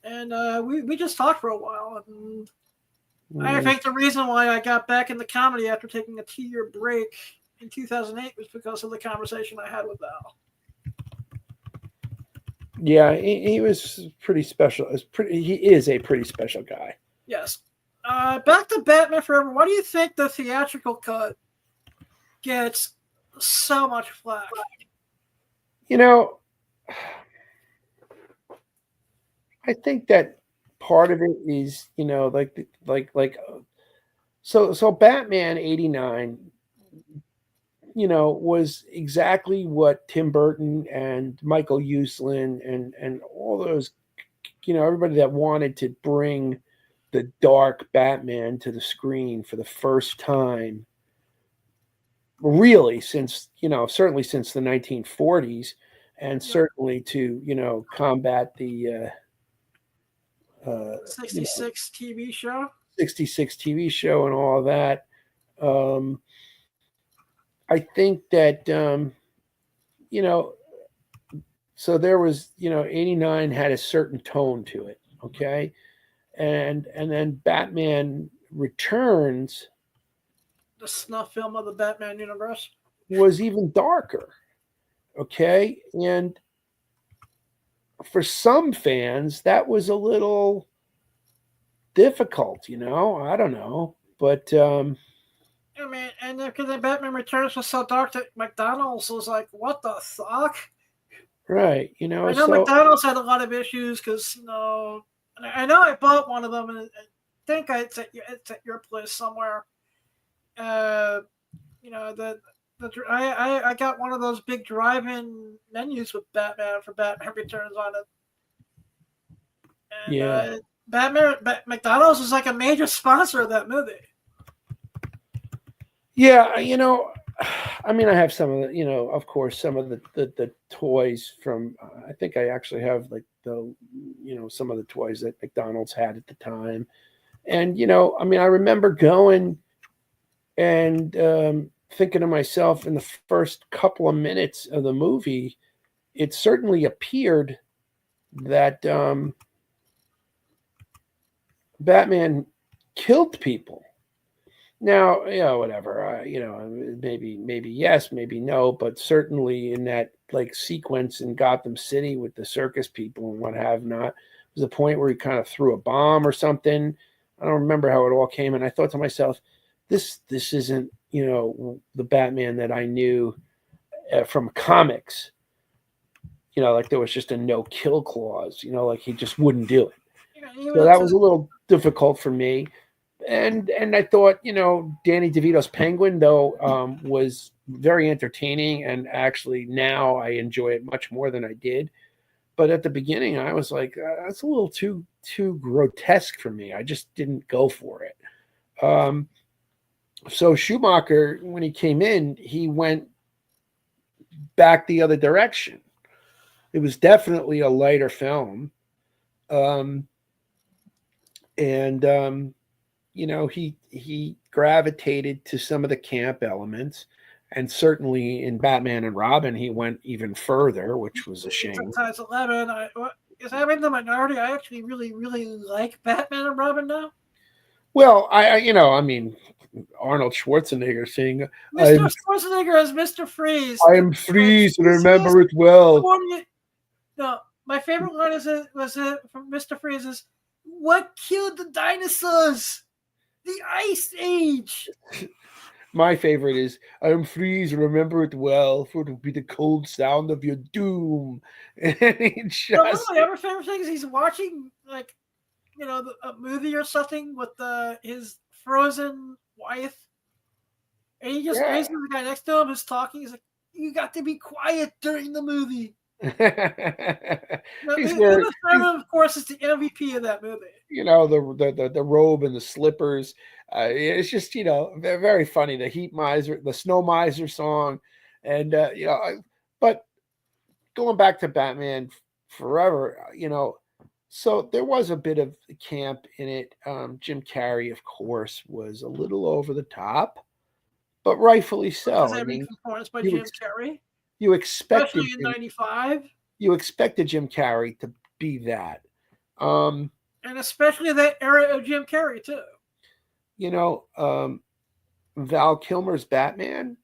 And we just talked for a while, and I think the reason why I got back into comedy after taking a 2-year break in 2008 was because of the conversation I had with Val. Yeah, he was pretty special. He is a pretty special guy. Yes. Back to Batman Forever. Why do you think the theatrical cut gets so much flack? You know, I think that part of it is, so Batman 89, was exactly what Tim Burton and Michael Uslan and all those, everybody that wanted to bring the dark Batman to the screen for the first time, really since, certainly since the 1940s, and Yep. certainly to, combat the, you know, 66 TV show. 66 TV show and all of that. Um, I think that, you know, so there was, 89 had a certain tone to it. Okay. And then Batman Returns The snuff film of the Batman universe. was even darker. Okay. And for some fans, that was a little difficult, I don't know. But, I mean, and because the Batman Returns was so dark that McDonald's was like, "What the fuck?" right. I know So, McDonald's had a lot of issues because I know I bought one of them, and I think it's at your place somewhere. Uh, I got one of those big drive-in menus with Batman for Batman Returns on it, and yeah. McDonald's was like a major sponsor of that movie. Yeah. I mean, I have some of the, of course, some of the toys from, I think I actually have like some of the toys that McDonald's had at the time. And, I mean, I remember going and thinking to myself in the first couple of minutes of the movie, it certainly appeared that Batman killed people. Now, whatever. Maybe yes, maybe no, but certainly in that like sequence in Gotham City with the circus people and what have not, was a point where he kind of threw a bomb or something. I don't remember how it all came, and I thought to myself, this isn't the Batman that I knew from comics. Like there was just a no kill clause. Like he just wouldn't do it. So Even that to was a little difficult for me. And I thought, Danny DeVito's Penguin though was very entertaining, and actually now I enjoy it much more than I did. But at the beginning, I was like, that's a little too grotesque for me. I just didn't go for it. So Schumacher, when he came in, he went back the other direction. It was definitely a lighter film, um, and he gravitated to some of the camp elements, and certainly in Batman and Robin he went even further, which was a shame. times 11. Is that in the minority? I actually really, really like Batman and Robin now. Well, I mean, Arnold Schwarzenegger saying, Mr. Schwarzenegger as Mr. Freeze. I am Freeze and remember it well. No, my favorite line was from Mr. Freeze is, "What killed the dinosaurs? The Ice Age." My favorite is, I am Freeze, remember it well, for it will be the cold sound of your doom. And he just... One of my other favorite things, he's watching, like, a movie or something with his frozen wife, and he just raises the guy next to him is talking. He's like, "You got to be quiet during the movie." Of course, is the MVP of that movie. The robe and the slippers. It's just very funny. The Heat Miser, the Snow Miser song, and but going back to Batman Forever, so there was a bit of camp in it. Jim Carrey, of course, was a little over the top, but rightfully so. I mean, performance by Jim Carrey. You expected, especially in '95. You expected Jim Carrey to be that, and especially that era of Jim Carrey too. Val Kilmer's Batman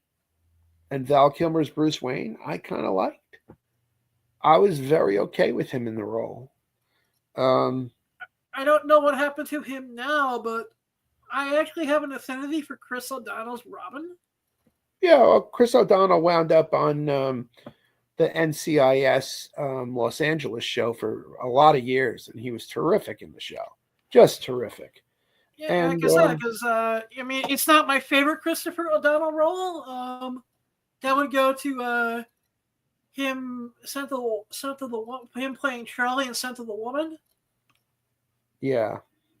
and Val Kilmer's Bruce Wayne, I kind of liked. I was very okay with him in the role. I don't know what happened to him now, but I actually have an affinity for Chris O'Donnell's Robin. Yeah, well, Chris O'Donnell wound up on the NCIS Los Angeles show for a lot of years, and he was terrific in the show, just terrific. Yeah, And like I said, because I mean, it's not my favorite Christopher O'Donnell role. That would go to him, him playing Charlie in Scent of the Woman. yeah,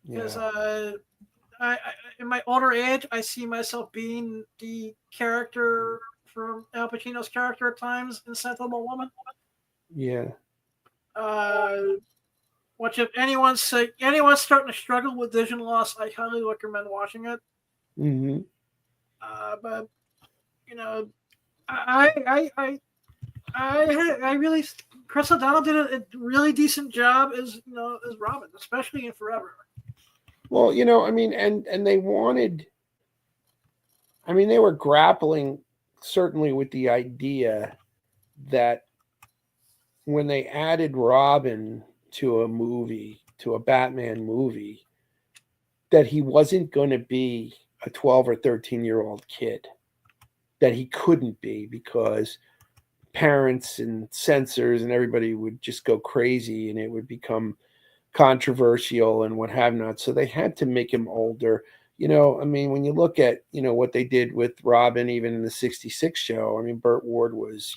Because I, in my older age, I see myself being the character from Al Pacino's character at times in Scent of the Woman. yeah. Which if anyone's starting to struggle with vision loss, I highly recommend watching it. Mm-hmm. But you know, I really, Chris O'Donnell did a really decent job as Robin, especially in Forever. Well, I mean, and they wanted, I mean, they were grappling certainly with the idea that when they added Robin to a movie, to a Batman movie, that he wasn't going to be a 12 or 13-year-old kid, that he couldn't be, because parents and censors and everybody would just go crazy and it would become controversial and what have not. So they had to make him older. I mean, when you look at, what they did with Robin, even in the 66 show, I mean, Burt Ward was,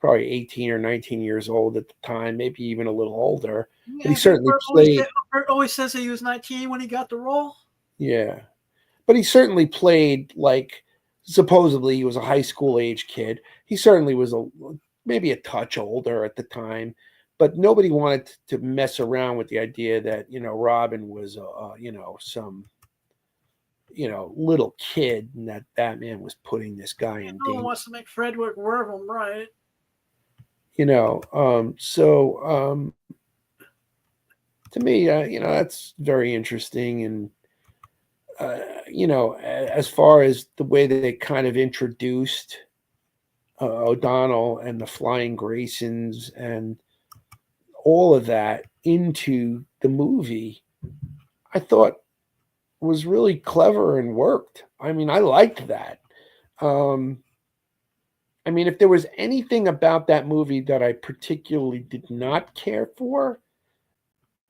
probably 18 or 19 years old at the time, maybe even a little older. Yeah, but he certainly played. Burt always says he was 19 when he got the role. Yeah. But he certainly played like, supposedly he was a high school age kid. He certainly was maybe a touch older at the time, but nobody wanted to mess around with the idea that, Robin was, some, little kid, and that Batman was putting this guy in no danger. one wants to make Frederick Wervel, right? To me, that's very interesting. And, as far as the way that they kind of introduced O'Donnell and the Flying Graysons and all of that into the movie, I thought was really clever and worked. I mean, I liked that. I mean, if there was anything about that movie that I particularly did not care for,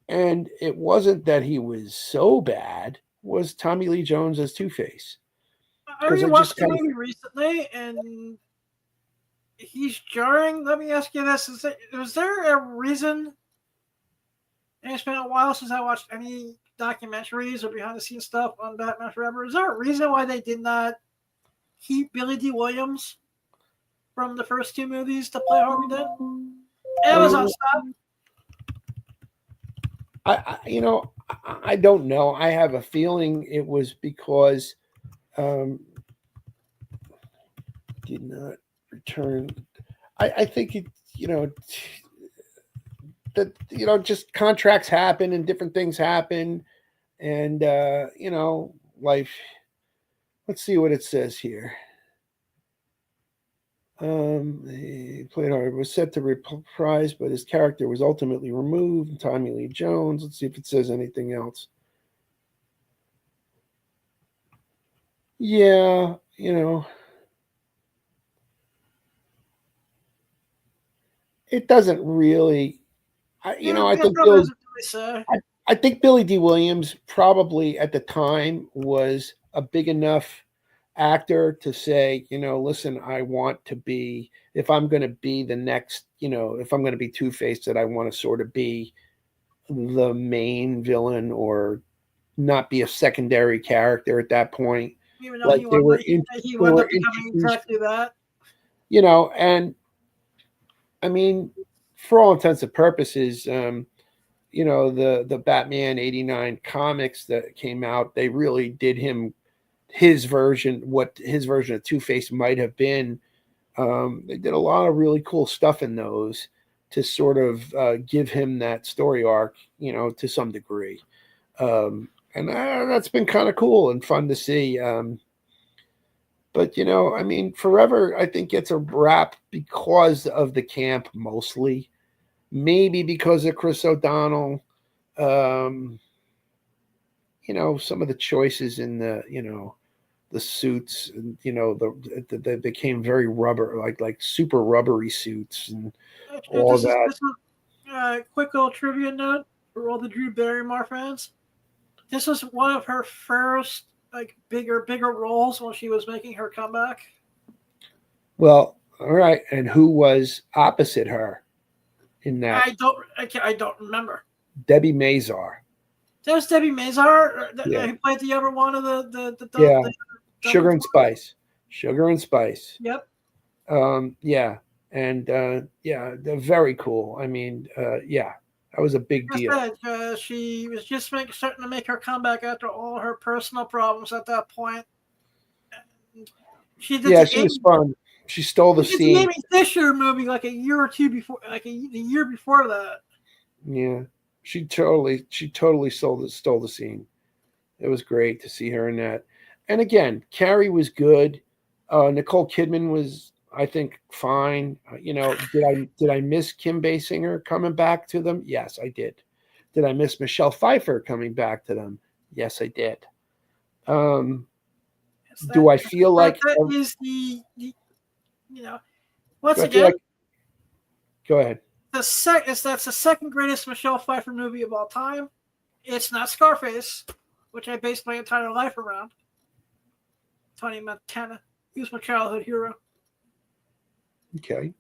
and it wasn't that he was so bad, was Tommy Lee Jones as Two-Face. I rewatched the movie recently, and he's jarring. Let me ask you this: was there a reason? And it's been a while since I watched any documentaries or behind-the-scenes stuff on Batman Forever. Is there a reason why they did not keep Billy D. Williams from the first two movies to play Harvey Dent? Amazon stop. I don't know. I have a feeling it was because did not return. I think it, that just contracts happen and different things happen, and life. Let's see what it says here. He played hard, was set to reprise, but his character was ultimately removed. Tommy Lee Jones. Let's see if it says anything else. Yeah, it doesn't really. I think Billy D. Williams probably at the time was a big enough actor to say, listen, I want to be, if I'm going to be the next, if I'm going to be Two-Face, that I want to sort of be the main villain or not be a secondary character at that point. Even though he wound up becoming exactly that. And I mean, for all intents and purposes, the Batman 89 comics that came out, they really did his version of Two-Face might have been. They did a lot of really cool stuff in those to sort of give him that story arc, to some degree. And that's been kind of cool and fun to see. But, I mean, Forever, I think, gets a rap because of the camp mostly. Maybe because of Chris O'Donnell. Some of the choices in the the suits, and they became very rubber, like super rubbery suits and all that. This is quick little trivia note for all the Drew Barrymore fans. This was one of her first like bigger roles when she was making her comeback. Well, all right, and who was opposite her in that? I don't remember. Debbie Mazar. There's Debbie Mazar, Yeah. who played the other one of the Yeah. the Sugar and Spice. Sugar and Spice. Yep. Yeah. And yeah, they're very cool. I mean, yeah, that was a big deal. She was just starting to make her comeback after all her personal problems at that point. She was fun. She stole the scene. The Amy Fisher movie like a year or two before, like the year before that. Yeah, she totally stole the scene. It was great to see her in that. And again, Carrie was good. Nicole Kidman was, I think, fine. Did I miss Kim Basinger coming back to them? Yes, I did. Did I miss Michelle Pfeiffer coming back to them? Yes, I did. Do I feel like that is once again? Go ahead. That's the second greatest Michelle Pfeiffer movie of all time. It's not Scarface, which I based my entire life around. Tony Montana. He was my childhood hero. Okay.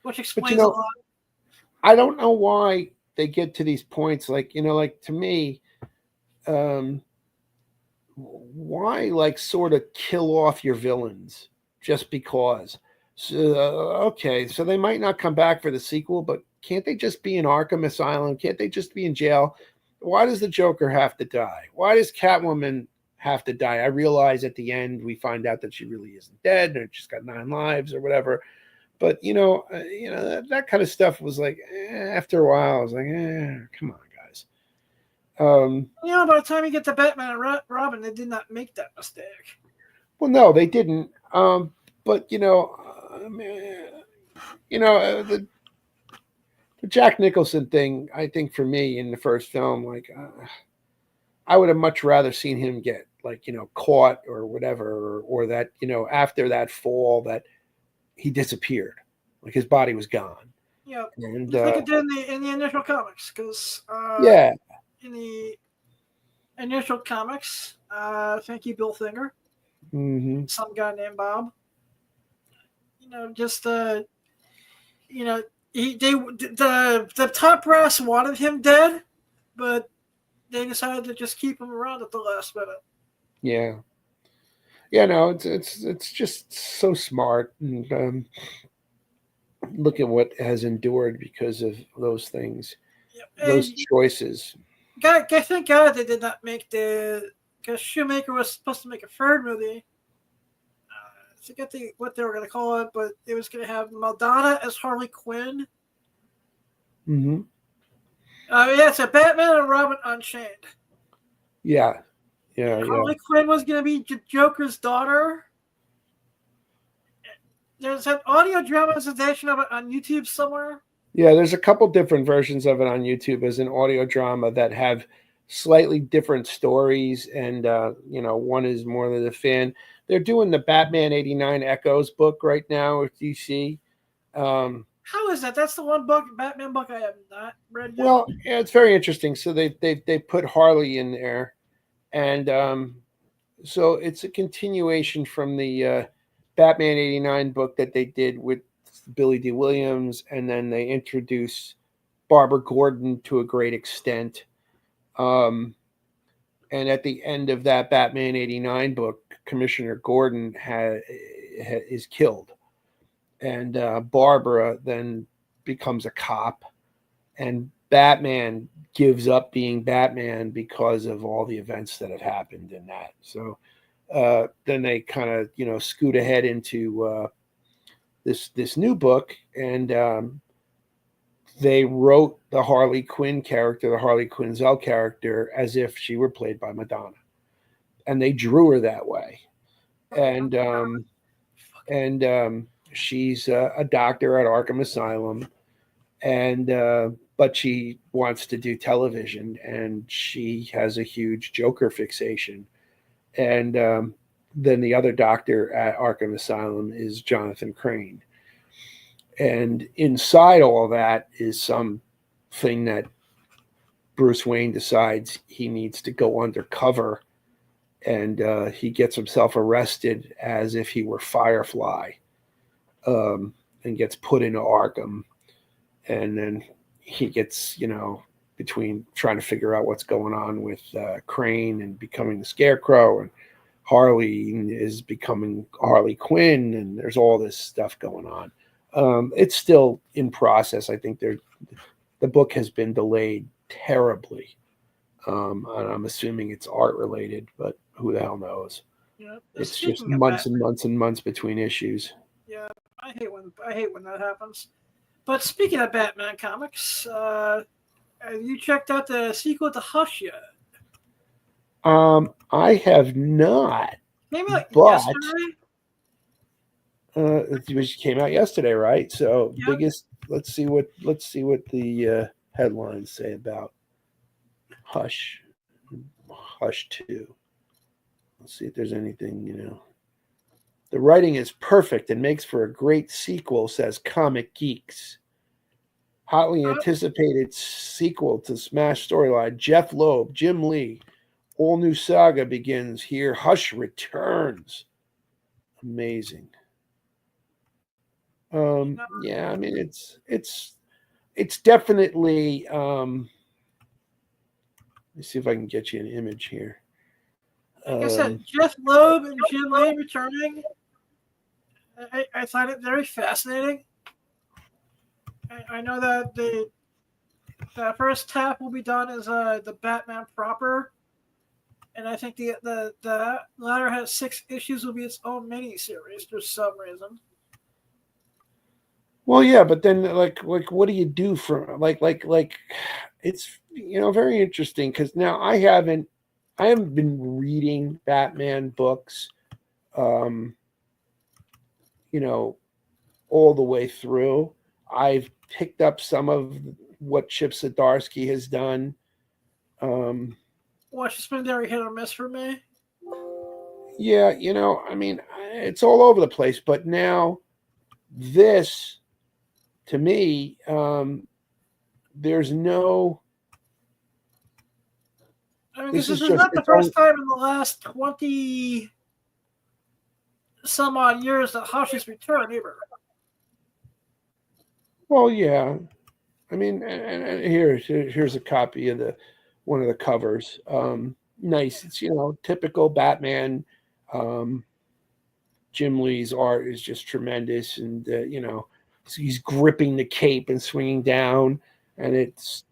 Which explains a lot. I don't know why they get to these points. Like to me, why sort of kill off your villains just because? So, okay, so they might not come back for the sequel, but can't they just be in Arkham Asylum? Can't they just be in jail? Why does the Joker have to die? Why does Catwoman have to die? I realize at the end we find out that she really isn't dead and she's got 9 lives or whatever. But that kind of stuff was like after a while, I was like, come on, guys. By the time you get to Batman and Robin, they did not make that mistake. Well, no, they didn't. But the Jack Nicholson thing, I think for me in the first film, I would have much rather seen him get caught or whatever, or that after that fall that he disappeared, like his body was gone. Yeah, and just like it did in the initial comics, because in the initial comics, thank you, Bill Finger, some guy named Bob. The top brass wanted him dead, but they decided to just keep him around at the last minute. Yeah. Yeah, no, it's just so smart, and look at what has endured because of those things, those choices. God, thank God they did not make because Shoemaker was supposed to make a third movie. I forget what they were going to call it, but it was going to have Madonna as Harley Quinn. Mm-hmm. It's a Batman and Robin Unchained. Yeah. Harley Quinn was going to be Joker's daughter. There's an audio dramatization of it on YouTube somewhere. Yeah, there's a couple different versions of it on YouTube as an audio drama that have slightly different stories, and one is more than a fan. They're doing the Batman 89 Echoes book right now with DC. How is that? That's the one Batman book I have not read yet. Well, yeah, it's very interesting. So they put Harley in there, and so it's a continuation from the Batman 89 book that they did with Billy D. Williams, and then they introduce Barbara Gordon to a great extent. And at the end of that Batman 89 book, Commissioner Gordon is killed. And Barbara then becomes a cop. And Batman gives up being Batman because of all the events that have happened in that. So then they kind of, scoot ahead into this new book. And they wrote the Harley Quinn character, the Harley Quinzel character, as if she were played by Madonna, and they drew her that way. And she's a doctor at Arkham Asylum, and but she wants to do television, and she has a huge Joker fixation, and then the other doctor at Arkham Asylum is Jonathan Crane. And inside all of that is something that Bruce Wayne decides he needs to go undercover, and he gets himself arrested as if he were Firefly, and gets put into Arkham. And then he gets, between trying to figure out what's going on with Crane and becoming the Scarecrow, and Harley is becoming Harley Quinn, and there's all this stuff going on. It's still in process. I think the book has been delayed terribly. And I'm assuming it's art related, but who the hell knows? Yeah. It's just months and months and months between issues. Yeah, I hate when that happens. But speaking of Batman comics, have you checked out the sequel to Hush yet? I have not. Maybe yesterday. yesterday. Which came out yesterday, right? So Yep. biggest. Let's see what the headlines say about Hush 2. Let's see if there's anything. The writing is perfect and makes for a great sequel, says Comic Geeks. Hotly anticipated sequel to Smash storyline. Jeff Loeb, Jim Lee. All new saga begins here. Hush returns. Amazing. Yeah, I mean it's definitely let me see if I can get you an image here. Like I said, Jeff Loeb and Jim Lee returning. I find it very fascinating. I know that the first half will be done as the Batman proper, and I think the latter has 6 issues will be its own mini series for some reason. Well, yeah, but then like what do you do for like it's very interesting because now I haven't been reading Batman books, all the way through. I've picked up some of what Chip Zdarsky has done. Watch, it's been very hit or miss for me. Yeah, I mean, it's all over the place. But now, this, to me, there's no. I mean, this is not the first time in the last 20 some odd years that Hush has returned either. Well, yeah. I mean, and here's a copy of one of the covers. Nice. It's typical Batman. Jim Lee's art is just tremendous, and he's gripping the cape and swinging down, and it's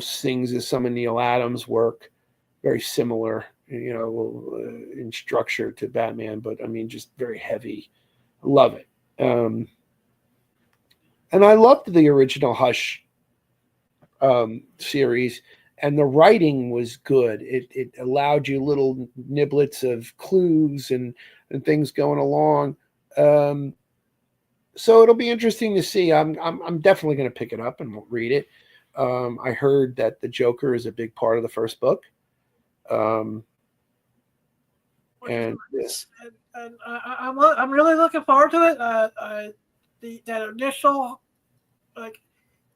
sings as some of Neil Adams' work, very similar, in structure to Batman, but I mean, just very heavy. Love it. And I loved the original Hush series, and the writing was good. It allowed you little niblets of clues and things going along. So it'll be interesting to see. I'm definitely going to pick it up and read it. I heard that the Joker is a big part of the first book. And I'm really looking forward to it. That initial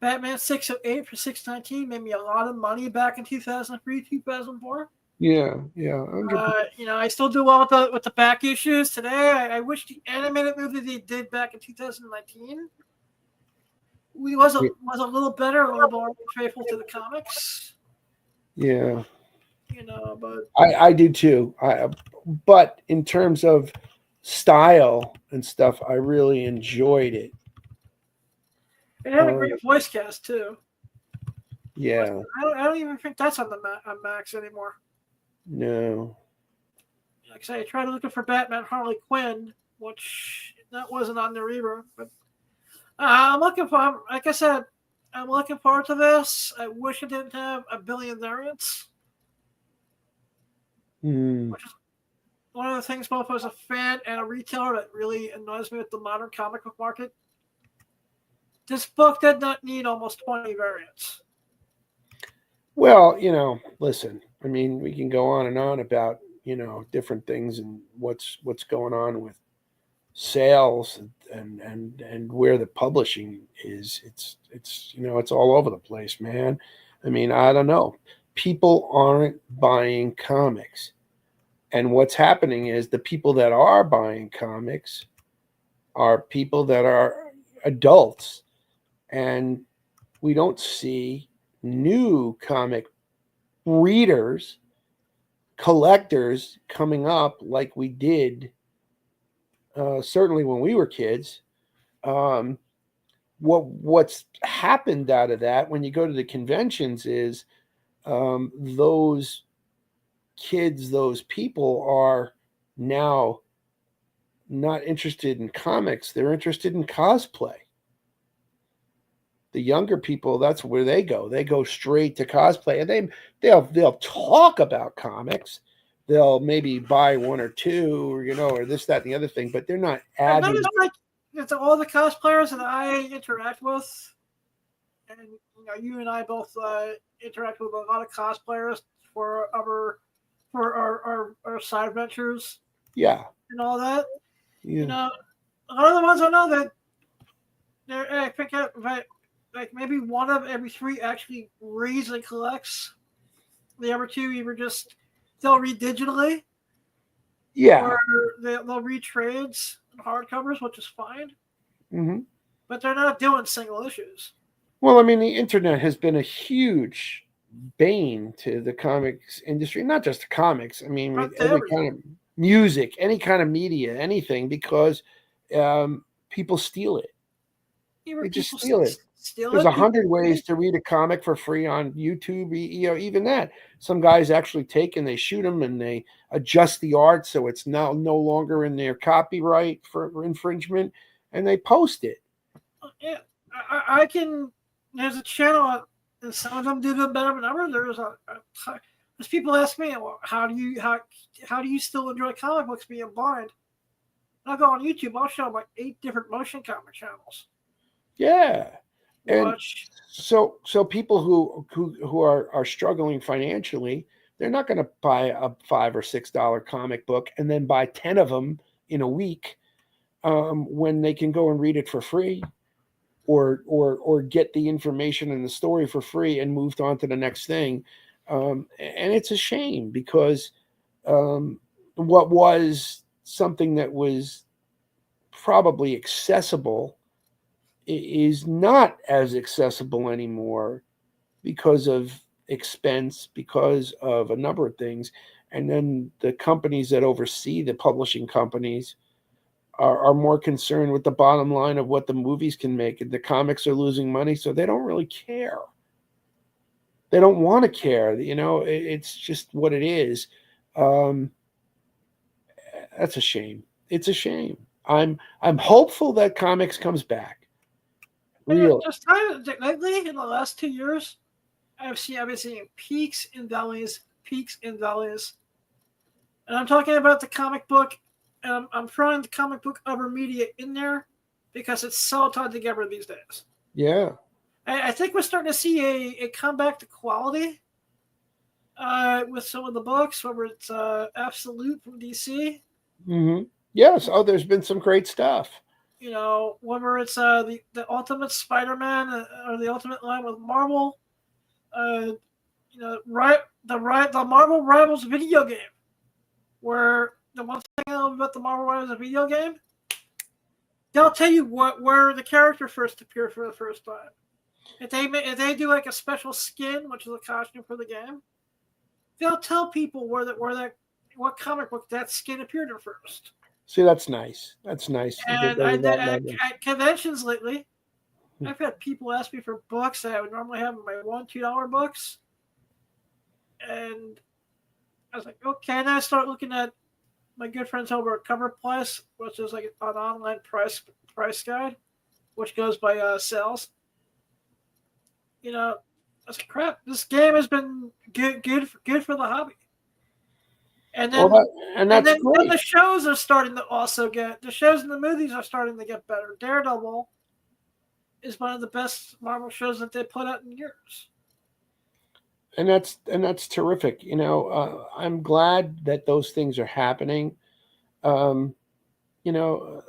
Batman 608 for 619 made me a lot of money back in 2003, 2004. Yeah. I still do well with the back issues today. I wish the animated movie they did back in 2019 was a little better, a little more faithful to the comics. Yeah. But I do too. But in terms of style and stuff, I really enjoyed it. It had a great voice cast too. Yeah. I don't even think that's on Max anymore. No. Like I say, I tried looking for Batman Harley Quinn, which that wasn't on there either. But I'm looking for, like I said, I'm looking forward to this. I wish it didn't have a billion variants. Which is one of the things, both as a fan and a retailer, that really annoys me with the modern comic book market. This book did not need almost 20 variants. Well, listen, I mean, we can go on and on about, different things and what's going on with sales and where the publishing is. It's all over the place, man. I mean, I don't know. People aren't buying comics. And what's happening is the people that are buying comics are people that are adults. And we don't see new comic readers, collectors coming up like we did certainly when we were kids. What's happened out of that when you go to the conventions is those kids, those people are now not interested in comics. They're interested in cosplay. The younger people, that's where they go. They go straight to cosplay, and they'll talk about comics. They'll maybe buy one or two, or this, that, and the other thing, but they're not I've avid. noticed like it's all the cosplayers that I interact with, and you and I both interact with a lot of cosplayers for our side ventures. Yeah, and all that. yeah. A lot of the ones I know that I pick up, like maybe one of every three actually reads and collects. The other two either they'll read digitally, Yeah. or they'll read trades and hardcovers, which is fine. Mm-hmm. But they're not doing single issues. Well, I mean, the internet has been a huge bane to the comics industry, not just the comics. I mean, with every kind of music, any kind of media, anything, because people steal it. They just steal it. There's 100 ways to read a comic for free on YouTube. Even that. Some guys actually take and they shoot them and they adjust the art so it's now no longer in their copyright for infringement, and they post it. Yeah, I can. There's a channel, and some of them do them better than others. There's people ask me, well, how do you still enjoy comic books being blind? I'll go on YouTube. I'll show them like 8 different motion comic channels. Yeah. And so people who are struggling financially, they're not going to buy a $5 or $6 comic book and then buy 10 of them in a week when they can go and read it for free, or get the information and the story for free and moved on to the next thing. And it's a shame because what was something that was probably accessible is not as accessible anymore because of expense, because of a number of things. And then the companies that oversee the publishing companies are more concerned with the bottom line of what the movies can make, and the comics are losing money, so they don't really care. They don't want to care. It's just what it is. That's a shame. It's a shame. I'm hopeful that comics comes back. Really. Just lately in the last 2 years, I've been seeing peaks and valleys, and I'm talking about the comic book. And I'm throwing the comic book other media in there because it's so tied together these days. Yeah. I think we're starting to see a comeback to quality with some of the books, whether it's Absolute from DC. Mm-hmm. Yes. Oh, there's been some great stuff. Whether it's the Ultimate Spider-Man or the Ultimate line with Marvel. The Marvel Rivals video game, where the one thing I love about the Marvel Rivals video game, they'll tell you where the character first appeared for the first time. If they do like a special skin, which is a costume for the game, they'll tell people what comic book that skin appeared in first. See, that's nice. That's nice. And at conventions lately, I've had people ask me for books that I would normally have in my $1-2 books, and I was like, okay. And I start looking at my good friends over at Cover Plus, which is like an online price guide, which goes by sales. I was like, crap, this game has been good for the hobby. And then, then the shows are starting to also the shows and the movies are starting to get better. Daredevil is one of the best Marvel shows that they put out in years. that's terrific. I'm glad that those things are happening. Um, you know,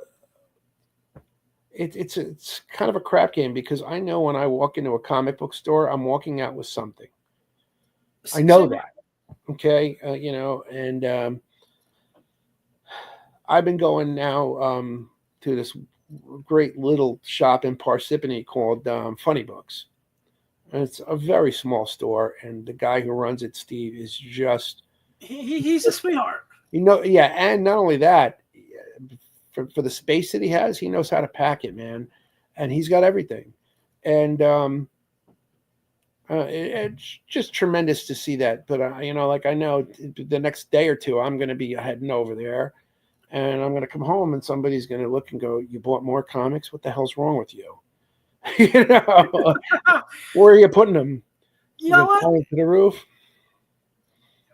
it's kind of a crap game because I know when I walk into a comic book store, I'm walking out with something. I know Same. that. Okay, and I've been going now to this great little shop in Parsippany called Funny Books. And it's a very small store, and the guy who runs it, Steve, is just He's a sweetheart. yeah, and not only that, for the space that he has, he knows how to pack it, man, and he's got everything, and it's just tremendous to see that. But like I know the next day or two, I'm going to be heading over there, and I'm going to come home, and somebody's going to look and go, "You bought more comics? What the hell's wrong with you?" Where are you putting them? You know what? To the roof.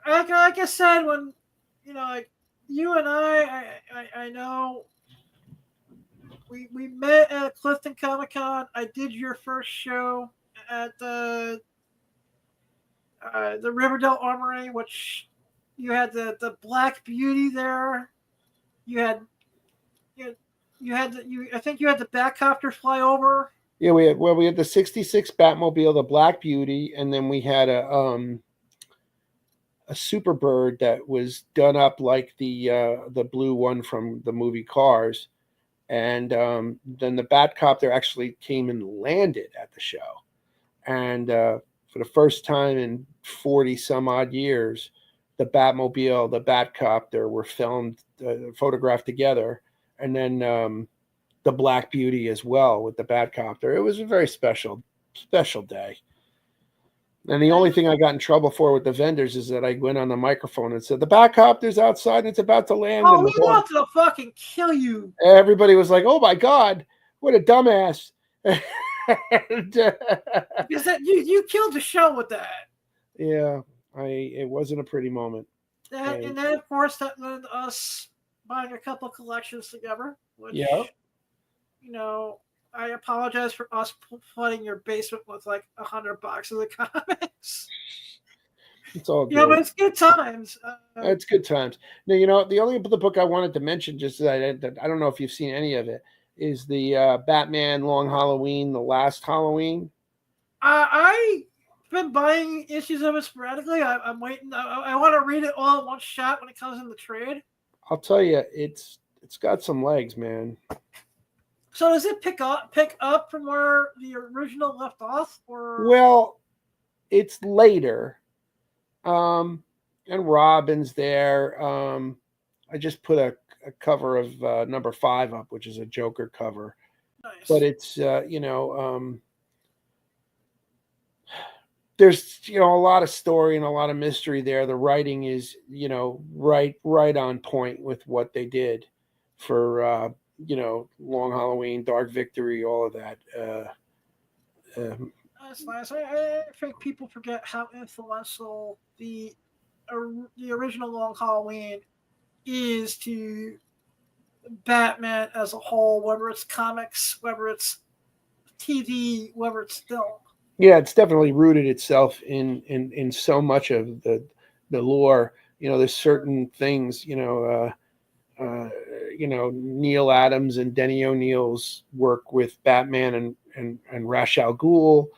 Like I said, when like you and I know we met at Clifton Comic Con. I did your first show at the Riverdale Armory, which you had the Black Beauty there. You had I think you had the Batcopter fly over. Yeah, we had the '66 Batmobile, the Black Beauty, and then we had a Superbird that was done up like the blue one from the movie Cars, and then the Batcopter actually came and landed at the show, and for the first time in 40 some odd years, the Batmobile, the Batcopter were filmed, photographed together, and then the Black Beauty as well with the Batcopter. It was a very special day. And the only thing I got in trouble for with the vendors is that I went on the microphone and said, "The Batcopter's outside and it's about to land." Oh, and we wanted to fucking kill you. Everybody was like, "Oh my God, what a dumbass." and, because you killed the show with that. Yeah, it wasn't a pretty moment. And then, of course, that led to us buying a couple collections together, which, I apologize for us flooding your basement with like 100 boxes of comics. It's all good. Yeah, but it's good times. It's good times. Now, the book I wanted to mention, just that I don't know if you've seen any of it, is the Batman Long Halloween, the last Halloween. I've been buying issues of it sporadically. I'm waiting. I want to read it all in one shot when it comes in the trade. I'll tell you, it's got some legs, man. So does it pick up from where the original left off, or? Well, it's later, and Robin's there. I just put a cover of number 5 up, which is a Joker cover. Nice. But it's there's a lot of story and a lot of mystery there. The writing is right on point with what they did for Long Halloween, Dark Victory, all of that. That's nice. I think people forget how influential the original Long Halloween is to Batman as a whole, whether it's comics, whether it's TV, whether it's film. Yeah, it's definitely rooted itself in so much of the lore. There's certain things, Neil Adams and Denny O'Neil's work with Batman and Ra's al Ghul,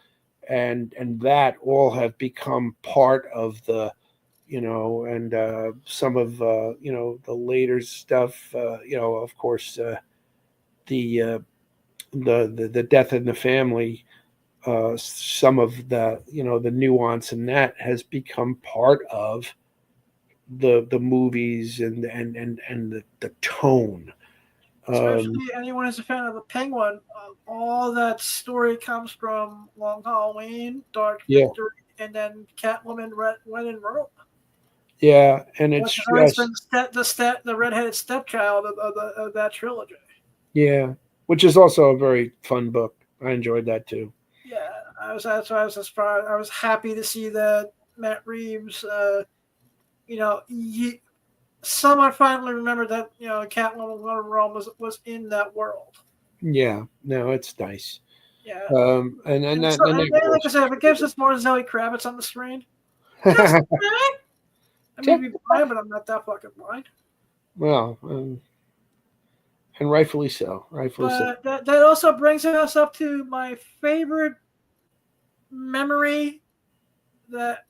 and that all have become part of the, and some of the later stuff. Of course, the Death in the Family. Some of the the nuance in that has become part of the movies and the tone. Especially anyone who's a fan of the Penguin, all that story comes from Long Halloween, Dark Victory, and then Catwoman, When in Rome. Yeah, and it's just the redheaded stepchild of that trilogy. Yeah, which is also a very fun book. I enjoyed that too. Yeah, that's why I was surprised. I was happy to see that Matt Reeves. Someone finally remembered that Catwoman When in Rome was in that world. Yeah, no, it's nice. Yeah, and like I said, if it gives us more Zoe Kravitz on the screen. That's okay. I mean, be Check- blind, but I'm not that fucking blind. Well, and rightfully so. Rightfully so. But that also brings us up to my favorite memory that,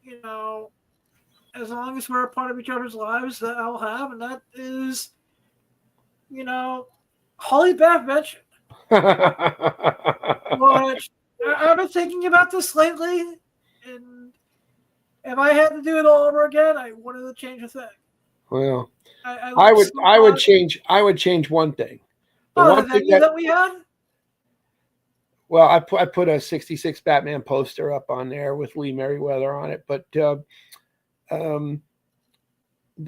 you know, as long as we're a part of each other's lives, that I'll have, and that is, you know, Holy Bath Venture. Which I've been thinking about this lately, and if I had to do it all over again, I wouldn't change a thing. Well, I I learned would so I would much. change one thing. The Oh, the one thing venue that we had? well, I put a 66 Batman poster up on there with Lee Merriweather on it, but um,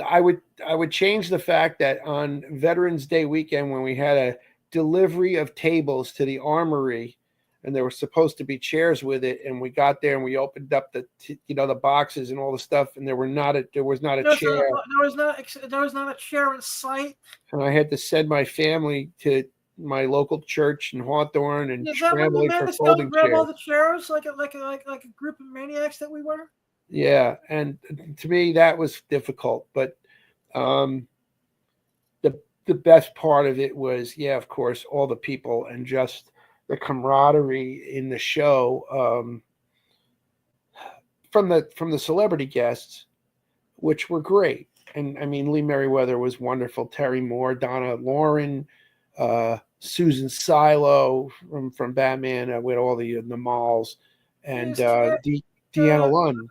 I would change the fact that on Veterans Day weekend when we had a delivery of tables to the armory and there were supposed to be chairs with it and we got there and we opened up the boxes and all the stuff and there was not a There chair was not a chair in sight. and I had to send my family to my local church in Hawthorne and Is that when you scrambling made for us go and folding grab all chairs. the chairs like a group of maniacs that we were? Yeah, and to me that was difficult, but um, the best part of it was, yeah, of course, all the people and just the camaraderie in the show from the celebrity guests, which were great. And I mean, Lee Merriweather was wonderful. Terry Moore, Donna Lauren, Susan Silo from Batman with all the malls, and Deanna Lund.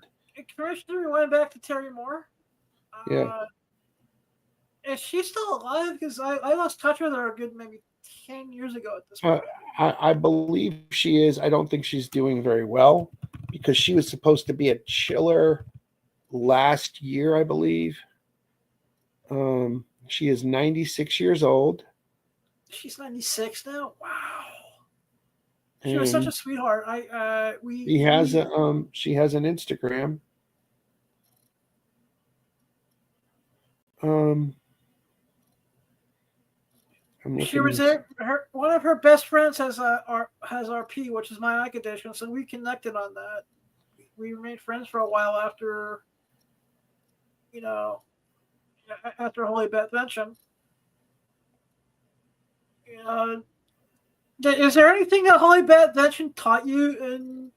Commissioner, we went back to Terry Moore. Yeah. Is she still alive? Because I lost touch with her a good maybe 10 years ago at this point. I believe she is. I don't think she's doing very well because she was supposed to be a chiller last year, I believe. She is 96 years old. She's 96 now. Wow. She was such a sweetheart. She has an Instagram. She was there. One of her best friends has RP, which is my eye condition, so we connected on that. We remained friends for a while after, after Holy Bath Venture. Is there anything that Holy Bath Venture taught you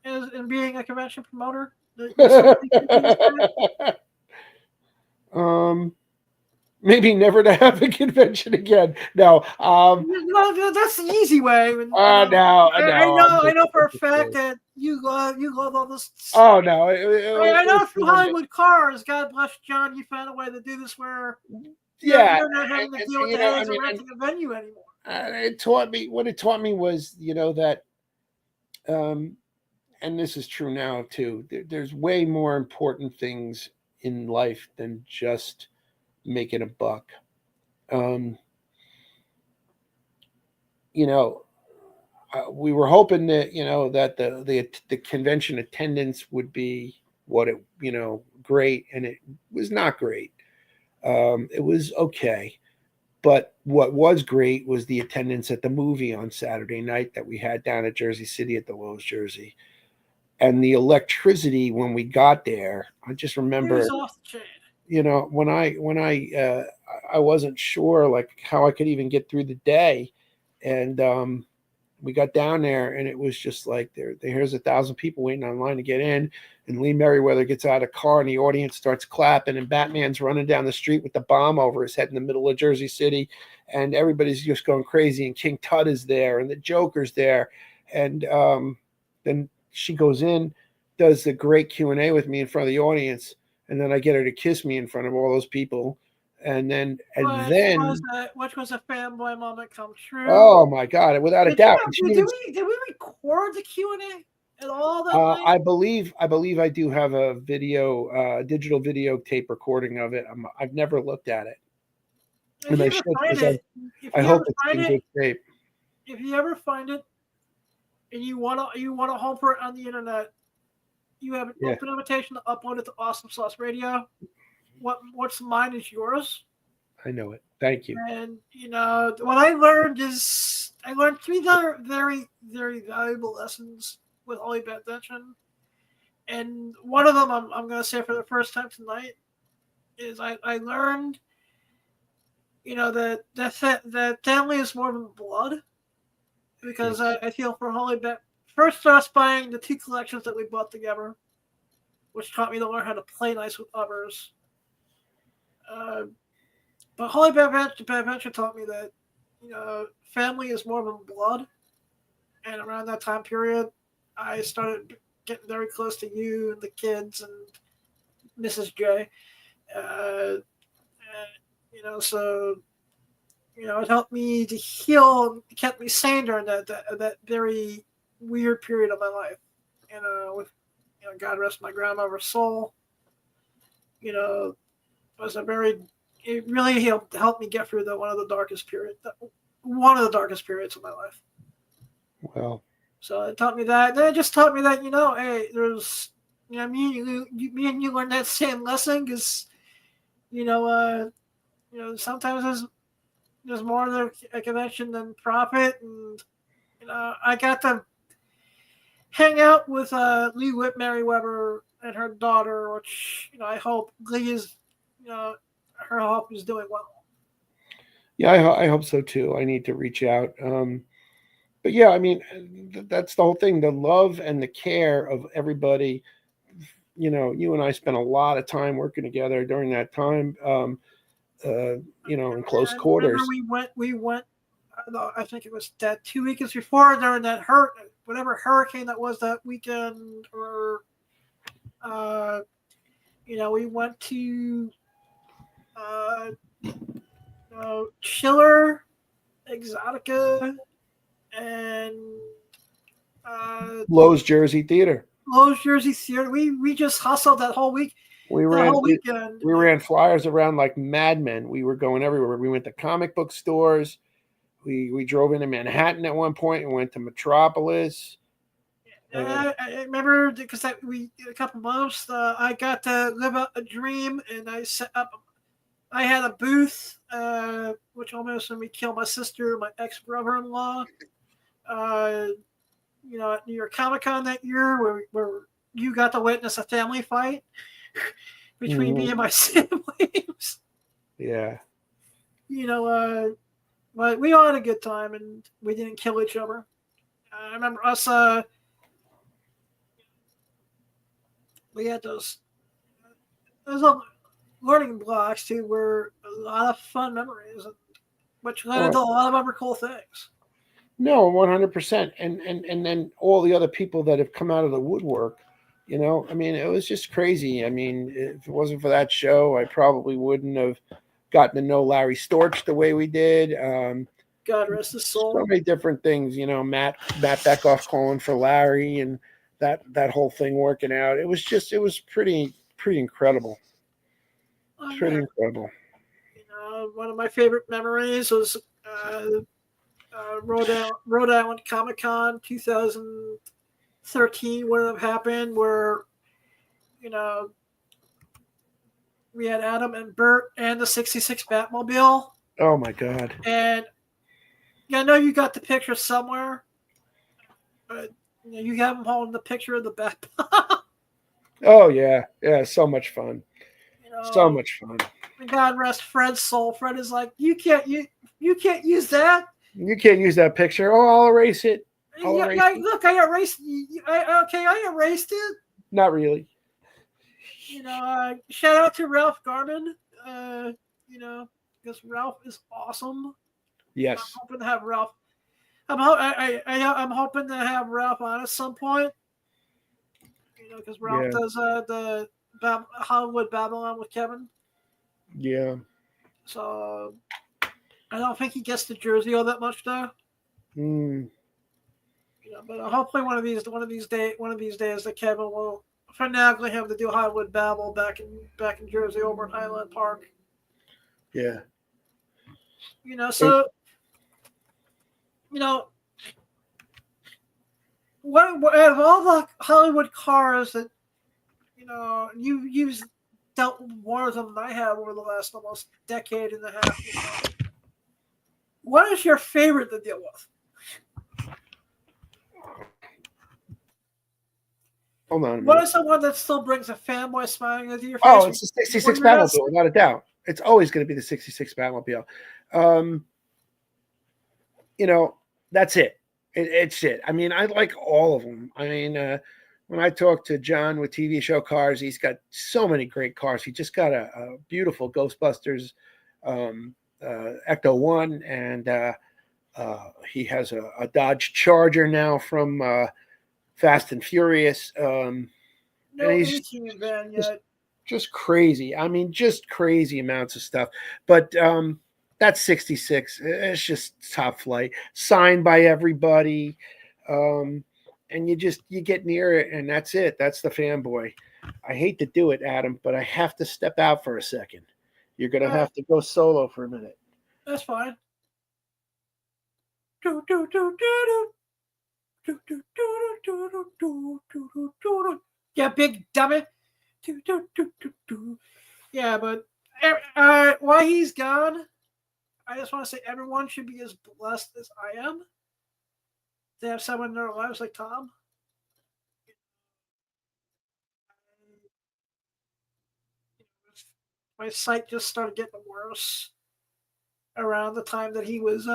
in being a convention promoter? Maybe never to have a convention again. No, that's the easy way. I know for a fact that you love all this. Oh no! I know through Hollywood Cars, God bless John, you found a way to do this where you're not having to deal with the headaches of renting a venue anymore. It taught me was that, and this is true now too. There's way more important things in life than just making a buck. We were hoping that that the convention attendance would be great, and it was not great. It was okay, but what was great was the attendance at the movie on Saturday night that we had down at Jersey City at the Lowe's Jersey, and the electricity when we got there. I just remember, it was off the chain. When I wasn't sure like how I could even get through the day, and we got down there and it was just like here's 1,000 people waiting online to get in, and Lee Merriweather gets out of the car and the audience starts clapping and Batman's running down the street with the bomb over his head in the middle of Jersey City, and everybody's just going crazy, and King Tut is there and the Joker's there, and then she goes in, does a great Q&A with me in front of the audience, and then I get her to kiss me in front of all those people. And then which was a fanboy moment come true. Oh my God! Without a doubt. Did we record the Q&A at all that night? I believe I do have a digital video tape recording of it. I've never looked at it. If you ever find it, I hope it's in good shape. If you ever find it, and you want to home for it on the internet, you have an open invitation to upload it to Awesome Sauce Radio. What's mine is yours. I know it. Thank you. And what I learned is I learned 3 very, very valuable lessons with Holy Bath Venture. And one of them I'm going to say for the first time tonight is I learned, that family is more than blood, because I feel for Holy Baptist. First, us buying the 2 collections that we bought together, which taught me to learn how to play nice with others. But Holy Baptist taught me that, family is more than blood. And around that time period, I started getting very close to you and the kids and Mrs. J. So it helped me to heal, kept me sane during that very weird period of my life. With God rest my grandmother's soul. Was it really helped me get through one of the darkest periods of my life. Well, so it taught me that. Then it just taught me that, hey, there's, me and you learned that same lesson, because, sometimes there's more to a convention than profit. And, I got to hang out with Lee Whip Merriweather and her daughter, which, I hope Lee is, her hope is doing well. Yeah, I hope so too. I need to reach out. But yeah, I mean, that's the whole thing, the love and the care of everybody. You and I spent a lot of time working together during that time, in close quarters. We went, I think it was that 2 weekends before, during that whatever hurricane that was that weekend, or, we went to, Schiller, Exotica, and Lowe's Jersey Theater. Lowe's Jersey Theater. We just hustled that whole week. We ran flyers around like madmen. We were going everywhere. We went to comic book stores. We drove into Manhattan at one point and went to Metropolis. I remember, because a couple months, I got to live out a dream, and I set up. I had a booth, which almost made me kill my sister, my ex-brother-in-law. At New York Comic Con that year, where you got to witness a family fight between me and my siblings. Yeah. But we all had a good time, and we didn't kill each other. I remember us. We had those learning blocks too, were a lot of fun memories, which led into a lot of other cool things. No, 100%. And then all the other people that have come out of the woodwork, I mean, it was just crazy. I mean, if it wasn't for that show, I probably wouldn't have gotten to know Larry Storch the way we did. God rest his soul. So many different things, Matt Beckoff calling for Larry, and that whole thing working out. It was pretty incredible. Pretty incredible. One of my favorite memories was Rhode Island Comic Con 2013, when it happened, where we had Adam and Bert and the 66 Batmobile. Oh my God. And I know you got the picture somewhere, but you have them holding the picture of the Batmobile. Oh yeah, so much fun. So much fun. God rest Fred's soul. Fred is like, you can't use that. You can't use that picture. Oh, I'll erase it. Look, I erased. I erased it. Not really. Shout out to Ralph Garman. Because Ralph is awesome. Yes. I'm hoping to have Ralph. I'm hoping to have Ralph on at some point. Because Ralph does the Hollywood Babylon with Kevin. Yeah. So I don't think he gets to Jersey all that much though. But hopefully one of these days that Kevin will finally have to do Hollywood Babble back in Jersey, over in Highland Park. Yeah. What out of all the Hollywood cars that you've dealt with more of them than I have over the last almost decade and a half. What is your favorite to deal with? Hold on a What minute. is someone that still brings a fanboy smiling into your face? Oh, it's the 66 when you're not- Batmobile, without a doubt. It's always going to be the 66 Batmobile. You know, that's it. It's it. I mean, I like all of them. I mean, when I talk to John with TV show cars, he's got so many great cars. He just got a beautiful Ghostbusters Ecto One, and he has a Dodge Charger now from Fast and Furious. no And he's 18 van yet. just crazy. I mean, just crazy amounts of stuff. But that's 66. It's just top flight, signed by everybody. And you get near it, and that's it. That's the fanboy. I hate to do it, Adam, but I have to step out for a second. You're gonna have to go solo for a minute. That's fine. Do, do, do, do, do. Do, do, do, do, do, do, do, do, do. Yeah, big dummy. Do, do, do, do, do. Yeah, but while he's gone, I just want to say everyone should be as blessed as I am to have someone in their lives like Tom. My sight just started getting worse around the time that he was,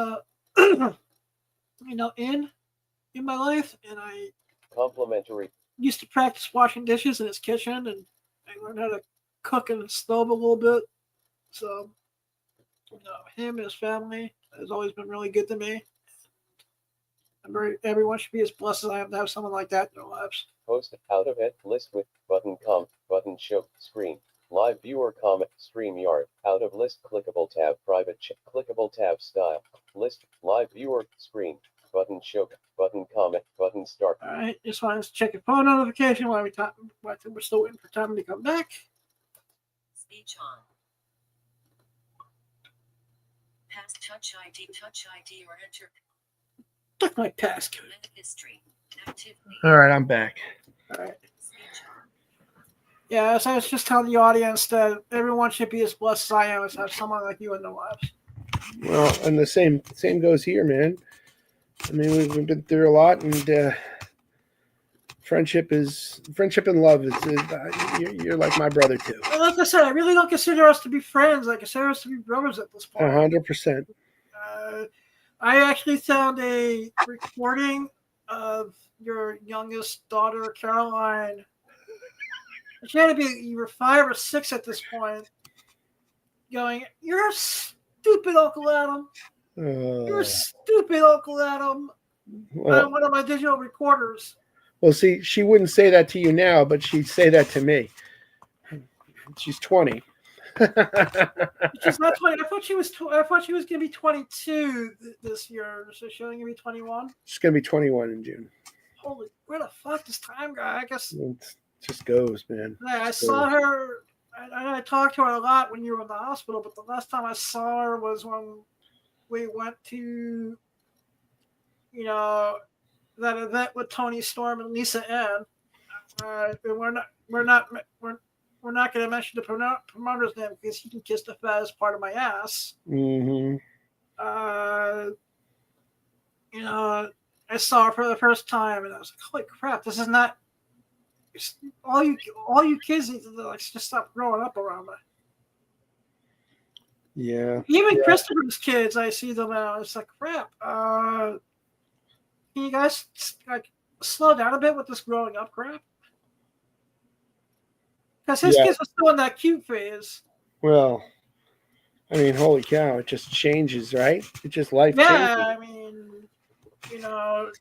in my life, and I Complimentary. used to practice washing dishes in his kitchen, and I learned how to cook in the stove a little bit. So, him and his family has always been really good to me. Everyone should be as blessed as I am to have someone like that in their lives. Post out of it list with button com button show screen live viewer comment StreamYard out of list clickable tab private clickable tab style list live viewer screen button show button comment button start. All right, just wanted to check your phone notification while we're still waiting for Tom to come back. Speech on. Pass touch ID or enter Check my passcode. link history. Activity. All right, I'm back. All right. Speech on. Yeah, so I was just telling the audience that everyone should be as blessed as I am as have someone like you in their lives. Well, and the same goes here, man. I mean, we've been through a lot, and friendship and love is you're like my brother too. And like I said, I really don't consider us to be friends. I consider us to be brothers at this point. 100%. I actually found a recording of your youngest daughter, Caroline. She had to be either 5 or 6 at this point, going, "You're a stupid Uncle Adam. You're a stupid Uncle Adam." Well, On one of my digital recorders. well, see, she wouldn't say that to you now, but she'd say that to me. She's 20. She's not 20. I thought she was going to be 22 this year. So she's only going to be 21. She's gonna be 21 in June. Holy, where the fuck does time go? I guess. It just goes, man. Yeah, I saw her. I talked to her a lot when you were in the hospital, but the last time I saw her was when we went to, that event with Tony Storm and Lisa Ann. And we're not going to mention the promoter's name because he can kiss the fattest part of my ass. Mm-hmm. I saw her for the first time, and I was like, "Holy crap! This is not all you kids need to do. Like, just stop growing up around me." Yeah. Even Christopher's kids, I see them now. It's like, crap. Can you guys slow down a bit with this growing up crap? Because his kids are still in that cute phase. Well, I mean, holy cow! It just changes, right? It just life changes. Yeah, I mean, all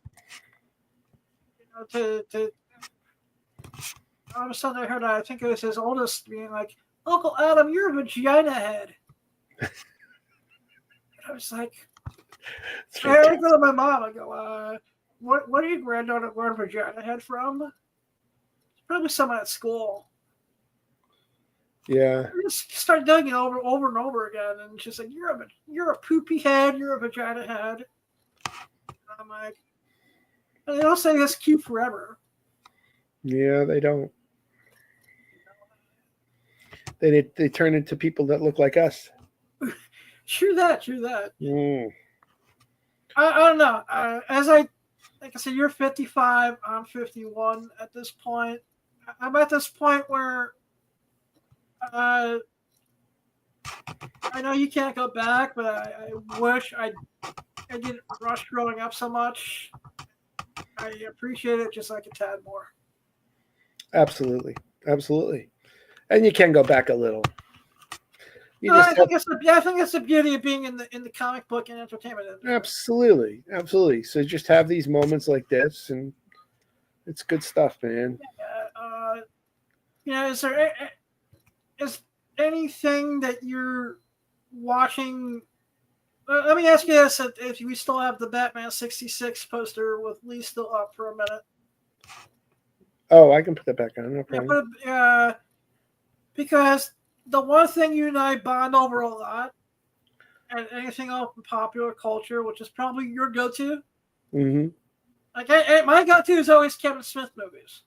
of a sudden I heard, I think it was his oldest being like, "Uncle Adam, you're a vagina head." I was like, I go to my mom. I go, "What are your granddaughter learn vagina head from?" It's probably someone at school. Yeah. I just started doing it over and over again, and she's like, "You're a poopy head. You're a vagina head." And I'm like, they don't say this cute forever. Yeah, they don't. They turn into people that look like us. True that. Mm. I don't know. As I like I said, you're 55. I'm 51 at this point. I'm at this point where I know you can't go back, but I wish I didn't rush growing up so much. I appreciate it just like a tad more. Absolutely. And you can go back a little. You I just think it's the beauty of being in the comic book and entertainment industry. absolutely. So just have these moments like this, and it's good stuff, man. Is anything that you're watching? Let me ask you this: if we still have the Batman '66 poster with Lee still up for a minute? Oh, I can put that back on. No problem. Because the one thing you and I bond over a lot, and anything else in popular culture, which is probably your go-to. Mm-hmm. Like my go-to is always Kevin Smith movies.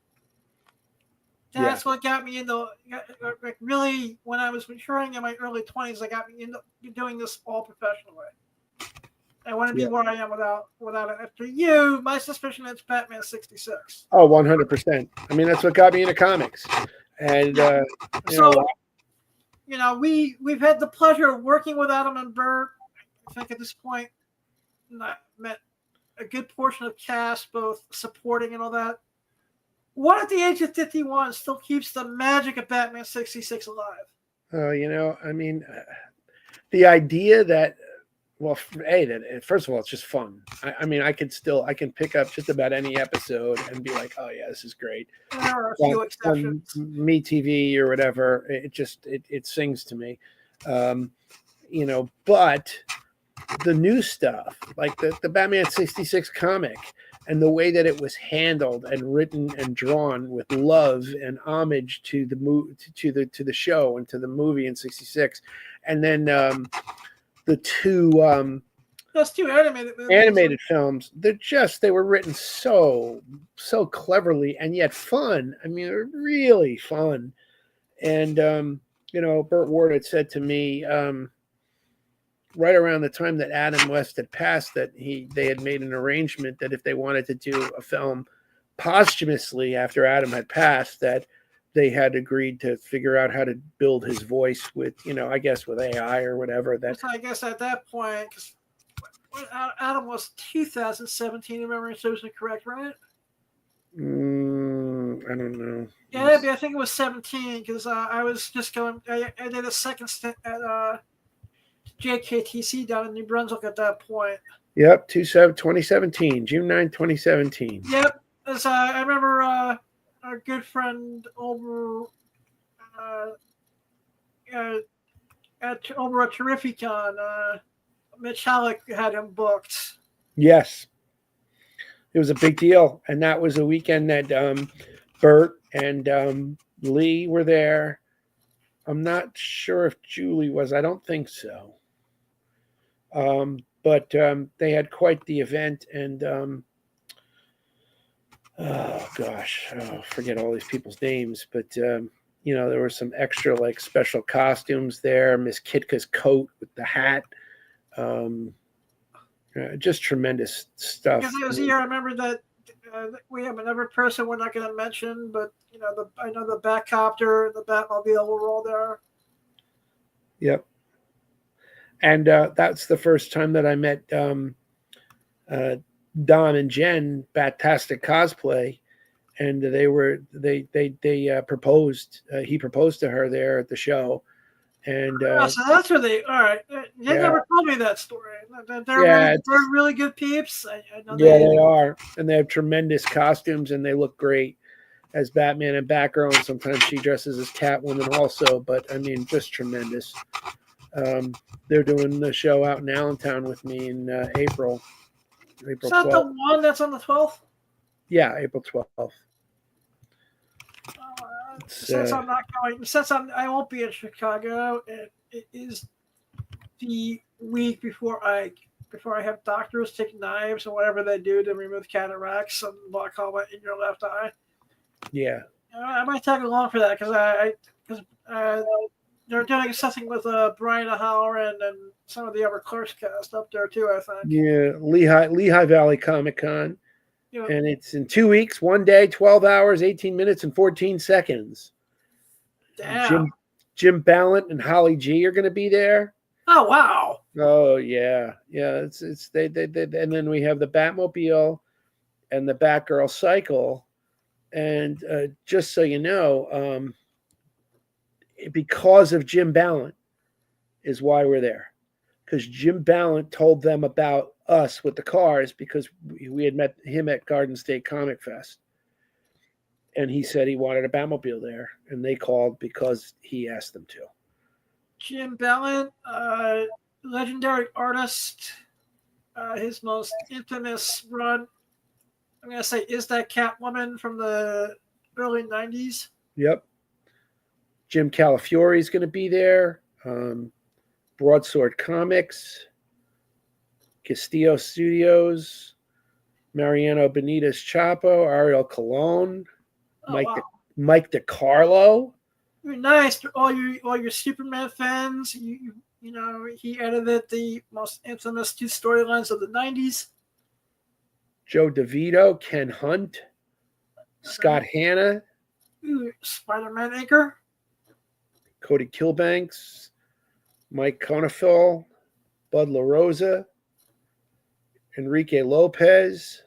That's Yeah. what got me into, like, really, when I was maturing in my early 20s, that got me into doing this all professionally. I wouldn't be where I am without it. For you, my suspicion it's Batman '66. Oh, 100%. I mean, that's what got me into comics. And we've had the pleasure of working with Adam and Bert. I think at this point, I met a good portion of cast, both supporting and all that. What at the age of 51 still keeps the magic of Batman '66 alive? I mean, the idea that, well, first of all, it's just fun. I mean, I can pick up just about any episode and be like, oh yeah, this is great. There are a few exceptions. Me TV or whatever, it sings to me. But the new stuff, like the Batman '66 comic, and the way that it was handled and written and drawn with love and homage to the show and to the movie in '66, and then the two those two animated films, they were written so cleverly and yet fun. I mean, they're really fun. And Burt Ward had said to me right around the time that Adam West had passed that they had made an arrangement that if they wanted to do a film posthumously after Adam had passed, that they had agreed to figure out how to build his voice with, I guess with AI or whatever. I guess at that point, because Adam was 2017, if memory serves me correct, right? I don't know. Yeah, I think it was 17 because I was just going. I did a second stint at JKTC down in New Brunswick at that point. Yep, 2017, June 9, 2017. Yep, as I remember our good friend over at Terrificon, Mitch Halleck had him booked. Yes. It was a big deal. And that was a weekend that Bert and Lee were there. I'm not sure if Julie was. I don't think so. But they had quite the event. And, forget all these people's names. But, there were some extra, like, special costumes there. Miss Kitka's coat with the hat. Just tremendous stuff. Because it was a year, I remember that we have another person we're not going to mention, but I know the Batcopter and the Batmobile were all there. Yep. And that's the first time that I met Don and Jen, Batastic Cosplay, and they proposed. He proposed to her there at the show. And so that's where they. All right, you never told me that story. They're really good peeps. I know they are, and they have tremendous costumes, and they look great as Batman and Batgirl. And sometimes she dresses as Catwoman also. But I mean, just tremendous. They're doing the show out in Allentown with me in April. Is that 12th. The one that's on the 12th? Yeah, April 12th. Since I'm not going, I won't be in Chicago. It is the week before I have doctors take knives or whatever they do to remove cataracts and glaucoma in your left eye. Yeah, I might tag along for that because they're doing something with Brian O'Halloran and some of the other Clerks cast up there too. I think. Yeah, Lehigh Valley Comic Con. Yeah. And it's in 2 weeks, 1 day, 12 hours, 18 minutes, and 14 seconds. Damn. Jim Ballant and Holly G are going to be there. Oh wow. Oh yeah. It's they and then we have the Batmobile and the Batgirl cycle. And just so you know, because of Jim Ballant is why we're there. Because Jim Ballant told them about us with the cars because we had met him at Garden State Comic Fest. And he said he wanted a Batmobile there. And they called because he asked them to. Jim Ballant, legendary artist. His most infamous run, I'm going to say, is that Catwoman from the early 90s. Yep. Jim Calafiore is going to be there. Broadsword Comics, Castillo Studios, Mariano Benitez Chapo, Ariel Colon, Oh, wow. Mike DiCarlo. Nice. All your Superman fans. You know, he edited the most infamous 2 storylines of the 90s. Joe DeVito, Ken Hunt, Scott Hanna, Spider-Man anchor. Cody Kilbanks, Mike Conafil, Bud LaRosa, Enrique Lopez,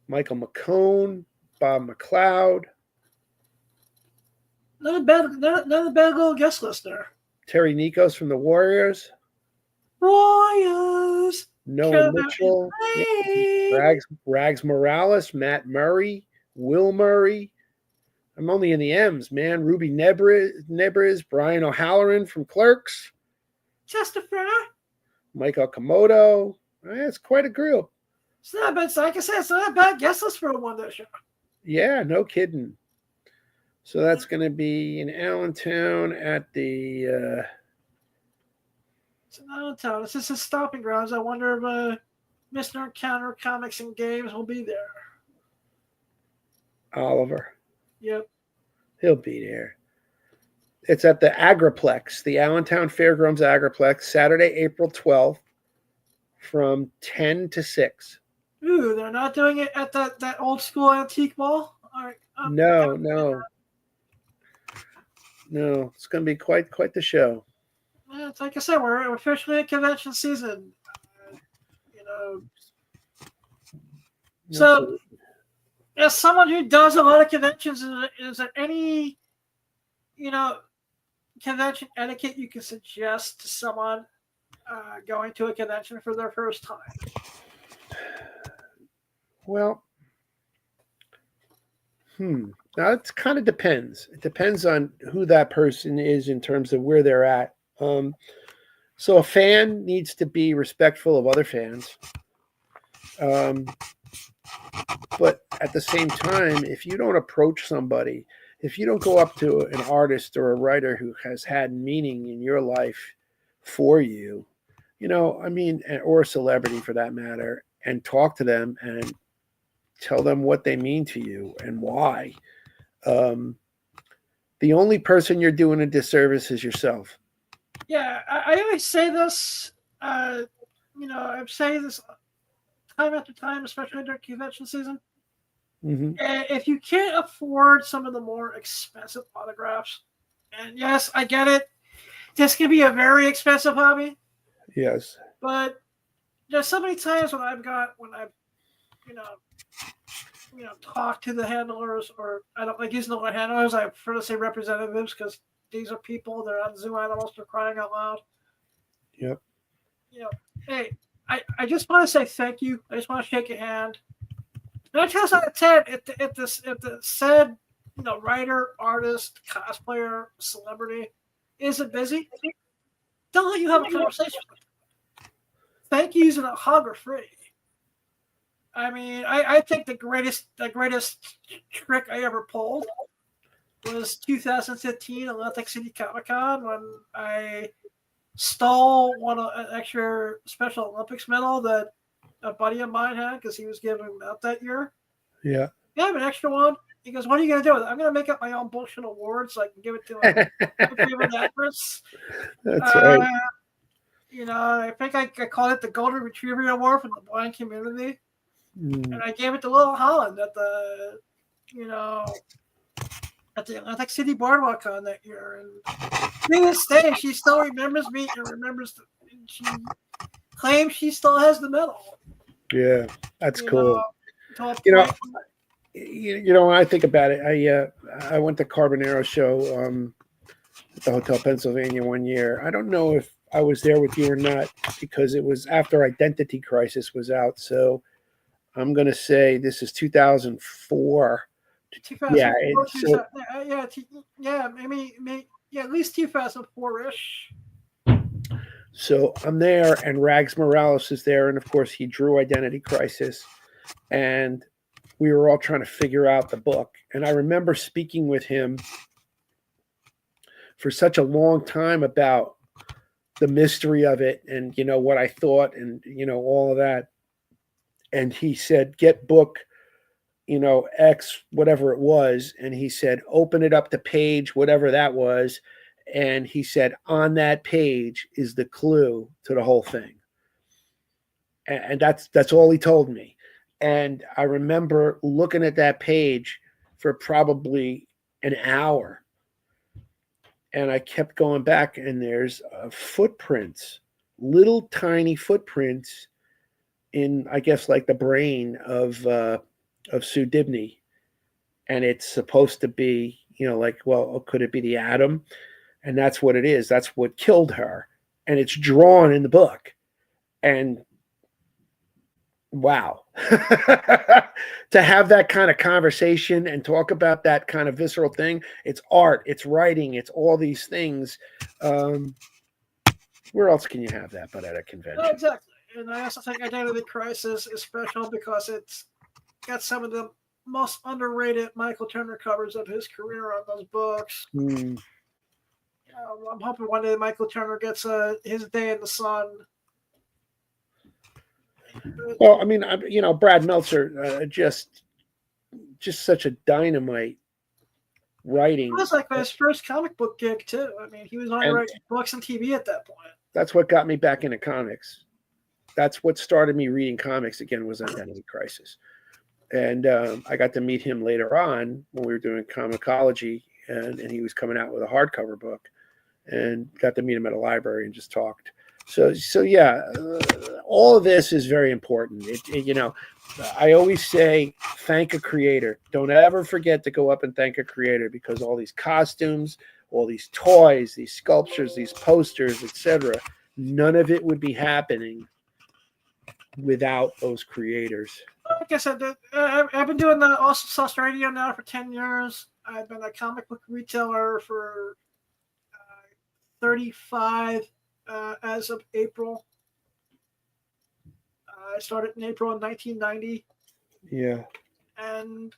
Michael McCone, Bob McLeod. Not a bad little guest list there. Terry Nikos from the Warriors. Warriors. Noah Mitchell. Rags Morales. Matt Murray. Will Murray. I'm only in the M's, man. Ruby Nebriz. Brian O'Halloran from Clerks. Chester Fry. Michael Komodo. It's quite a group. It's not bad. Like I said, it's not a bad guest list for a one-day show. Yeah, no kidding. So that's going to be in Allentown at the... It's in Allentown. This is his stopping grounds. I wonder if Mr. Encounter Comics and Games will be there. Oliver. Yep. He'll be there. It's at the Agriplex, the Allentown Fairgrounds Agriplex, Saturday, April 12th from 10 to 6. Ooh, they're not doing it at that old school antique mall? All right. No. It's going to be quite the show. Yeah, it's like I said, we're officially in convention season. So, as someone who does a lot of conventions, is there any, convention etiquette you can suggest to someone going to a convention for their first time? Well, now it kind of depends. It depends on who that person is in terms of where they're at. So a fan needs to be respectful of other fans. But at the same time, if you don't approach somebody, if you don't go up to an artist or a writer who has had meaning in your life for you, or a celebrity for that matter, and talk to them and tell them what they mean to you and why. The only person you're doing a disservice is yourself. Yeah, I always say this. I'm saying this time after time, especially during convention season. Mm-hmm. If you can't afford some of the more expensive autographs, and yes, I get it, this can be a very expensive hobby. Yes. But there's so many times when I've talked to the handlers, or I don't like using the word handlers, I prefer to say representatives because these are people, they're not zoo animals, they're crying out loud. Yep. Hey, I just want to say thank you. I just want to shake your hand. 9 times out of 10, if the said writer, artist, cosplayer, celebrity isn't busy, don't let you have a conversation with them. Thank yous and a hug are free. I mean, I think the greatest trick I ever pulled was 2015 Atlantic City Comic Con when I stole an extra Special Olympics medal that a buddy of mine had because he was giving them out that year. Yeah. Yeah, I have an extra one. He goes, "What are you going to do with it?" "I'm going to make up my own bullshit award so I can give it to a favorite actress." That's right. I think I called it the Golden Retriever Award from the blind community. Mm. and I gave it to Lil Holland at the, at the Atlantic City Boardwalk Con that year. And to this day, she still remembers me and and she claims she still has the medal. Yeah, that's you cool. know, to a You know, point. when I think about it, I went to Carbonero show at the Hotel Pennsylvania one year. I don't know if I was there with you or not because it was after Identity Crisis was out. So I'm going to say this is 2004. Yeah, 2004, maybe, at least 2004-ish. so I'm there, and Rags Morales is there, and of course he drew Identity Crisis, and we were all trying to figure out the book. And I remember speaking with him for such a long time about the mystery of it, and what I thought, and all of that. And he said, "Get book, X, whatever it was," and he said, "Open it up to page whatever that was." And he said, on that page is the clue to the whole thing. And that's all he told me. And I remember looking at that page for probably an hour. And I kept going back, and there's footprints, little tiny footprints in, I guess, like the brain of Sue Dibney. And it's supposed to be, could it be the atom? And that's what it is. That's what killed her. And it's drawn in the book. And wow. To have that kind of conversation and talk about that kind of visceral thing, it's art, it's writing, it's all these things. Where else can you have that but at a convention? Exactly. And I also think Identity Crisis is special because it's got some of the most underrated Michael Turner covers of his career on those books. Mm. I'm hoping one day Michael Turner gets his day in the sun. Well, I mean, Brad Meltzer, just such a dynamite writing. It was like his first comic book gig too. I mean, he was only writing books and TV at that point. That's what got me back into comics. That's what started me reading comics again, was Identity Crisis. And I got to meet him later on when we were doing Comicology, and he was coming out with a hardcover book, and got to meet him at a library and just talked. So yeah, all of this is very important. I always say, thank a creator. Don't ever forget to go up and thank a creator, because all these costumes, all these toys, these sculptures, these posters, etc., none of it would be happening without those creators. Like I said, I've been doing the Awesome Sauce Radio now for 10 years. I've been a comic book retailer for 35 as of April. I started in April of 1990. Yeah. And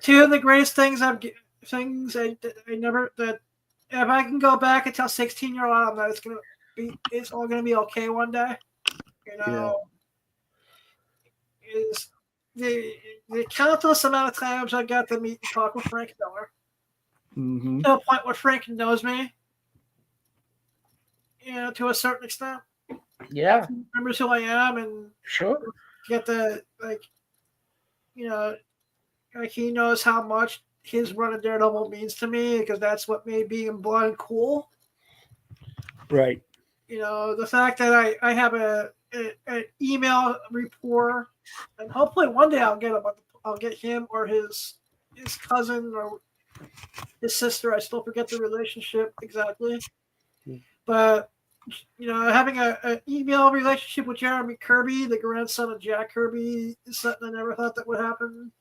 two of the greatest things I never, that if I can go back and tell 16-year-old Adam that it's all gonna be okay one day, is the countless amount of times I got to meet and talk with Frank Miller. Mm-hmm. To a point where Frank knows me, to a certain extent. Yeah. He remembers who I am, and sure, get the he knows how much his run of Daredevil means to me, because that's what made being blind cool. Right. The fact that I have an email rapport, and hopefully one day I'll get him or his cousin or his sister. I still forget the relationship exactly, but having an email relationship with Jeremy Kirby, the grandson of Jack Kirby, is something I never thought that would happen.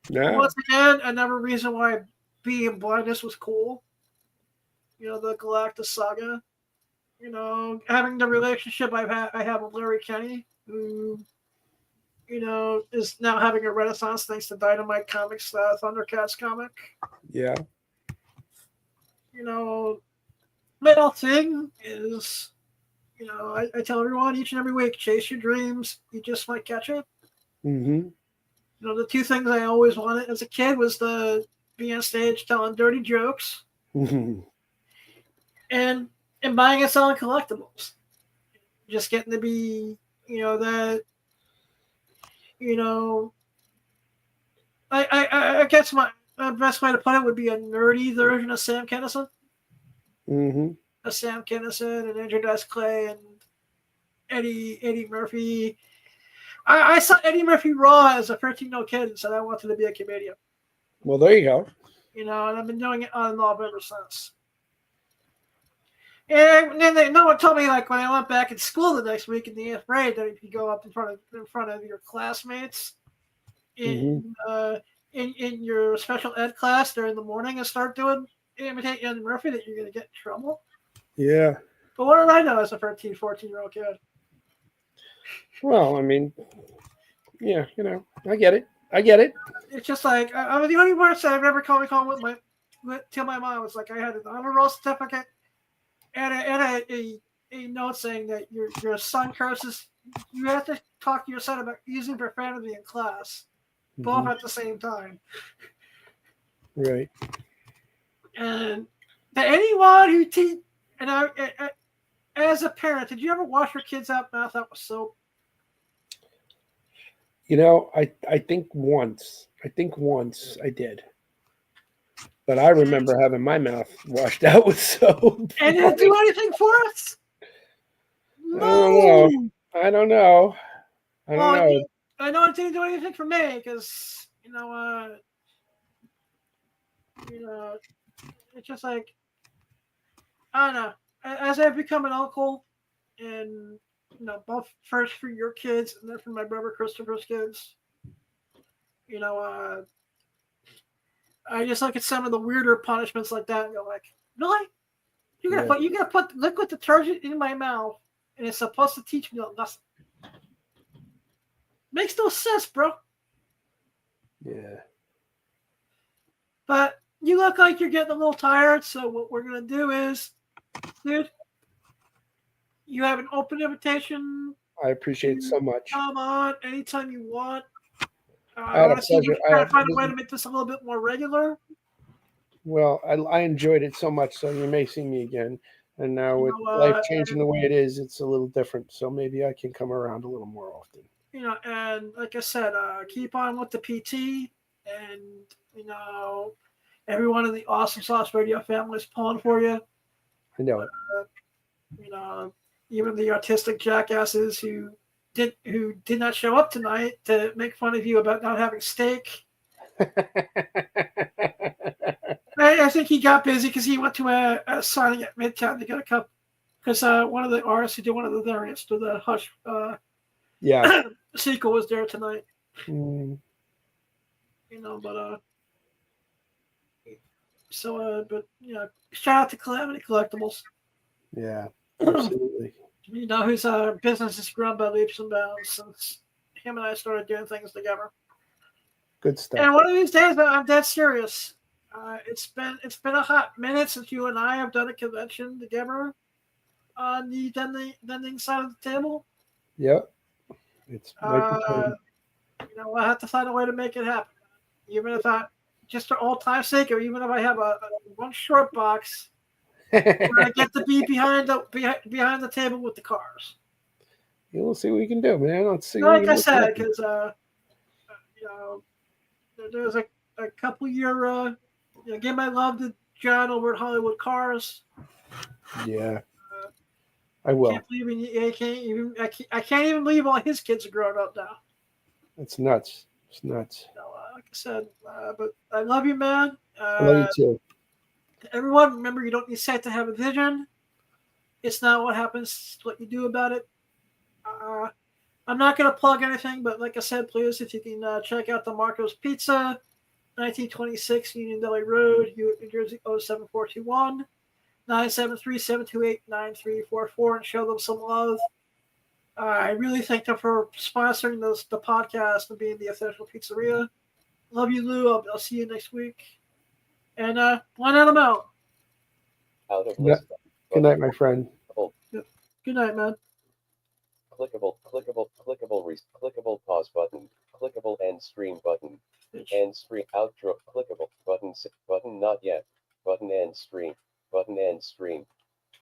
Yeah. Once again, another reason why being blindness was cool. The Galactus saga. Having the relationship I have with Larry Kenny, who, is now having a renaissance thanks to Dynamite Comics, Thundercats comic. Yeah. My whole thing is, I tell everyone each and every week, chase your dreams. You just might catch it. Mm-hmm. The two things I always wanted as a kid was to be on stage telling dirty jokes, Mm-hmm. and buying and selling collectibles. Just getting to be, that you know, I guess my best way to put it would be a nerdy version of Sam Kinison. Mm-hmm. A Sam Kinison and Andrew Dice Clay and Eddie Murphy. I saw Eddie Murphy Raw as a 13-year-old kid and said I wanted to be a comedian. Well, there you go. You know, and I've been doing it on and off ever since. And then no one told me, like, when I went back in school the next week in the 8th grade, that if you go up in front of your classmates in your special ed class during the morning and start doing imitate Eddie Murphy, that you're going to get in trouble. Yeah. But what did I know as a 13, 14-year-old kid? Well, I mean, yeah, you know, I get it. It's just like I mean, the only words that I've ever called to my mom was like I had an honor roll certificate and a note saying that your son curses. You have to talk to your son about using profanity in class, both at the same time. Right. And to anyone who and I as a parent, did you ever wash your kids out mouth out with soap? You know, I think once I did. But I remember having my mouth washed out with soap. And did it do anything for us? No. I don't know. I know it didn't do anything for me because it's just like I don't know. As I've become an uncle, and both first for your kids and then for my brother Christopher's kids, I just look at some of the weirder punishments like that and go like, really? You gotta put liquid detergent in my mouth, and it's supposed to teach me a lesson. Makes no sense, bro. Yeah. But you look like you're getting a little tired, so what we're gonna do is, dude, you have an open invitation. I appreciate it so much. Come on anytime you want. I had a pleasure. Try to find a way to make this a little bit more regular. Well, I enjoyed it so much, so you may see me again. And now with life changing the way it is, it's a little different. So maybe I can come around a little more often. And like I said, keep on with the PT, and everyone in the Awesome Sauce Radio family is pulling for you. I know it. Even the artistic jackasses who did not show up tonight to make fun of you about not having steak. I think he got busy because he went to a signing at Midtown to get a cup. Because one of the artists who did one of the variants to the Hush sequel was there tonight. But shout out to Calamity Collectibles. Yeah, absolutely. Whose business has grown by leaps and bounds since him and I started doing things together. Good stuff. And one of these days, I'm dead serious. It's been a hot minute since you and I have done a convention together on the vending side of the table. Yep. It's I have to find a way to make it happen. Even if just for old time's sake, or even if I have a one short box, where I get to be behind the table with the cars. We'll see what we can do, man. Let's see. Like I said, because there's a couple year. Give my love to John over at Hollywood Cars. Yeah, I will. I can't even believe all his kids are grown up now. It's nuts. It's nuts. Like I said, but I love you, man. I love you too. Everyone, remember, you don't need sight to have a vision. It's not what happens, it's what you do about it. I'm not going to plug anything, but like I said, please, if you can check out the Marco's Pizza, 1926 Union Deli Road, Hewitt, New Jersey, 07421, 973-728-9344, and show them some love. I really thank them for sponsoring the podcast and being the official pizzeria. Love you, Lou. I'll see you next week. And one out of out. Good night, my friend. Good night, man. Clickable pause button, clickable end stream button, end stream outro, clickable button not yet, button end stream.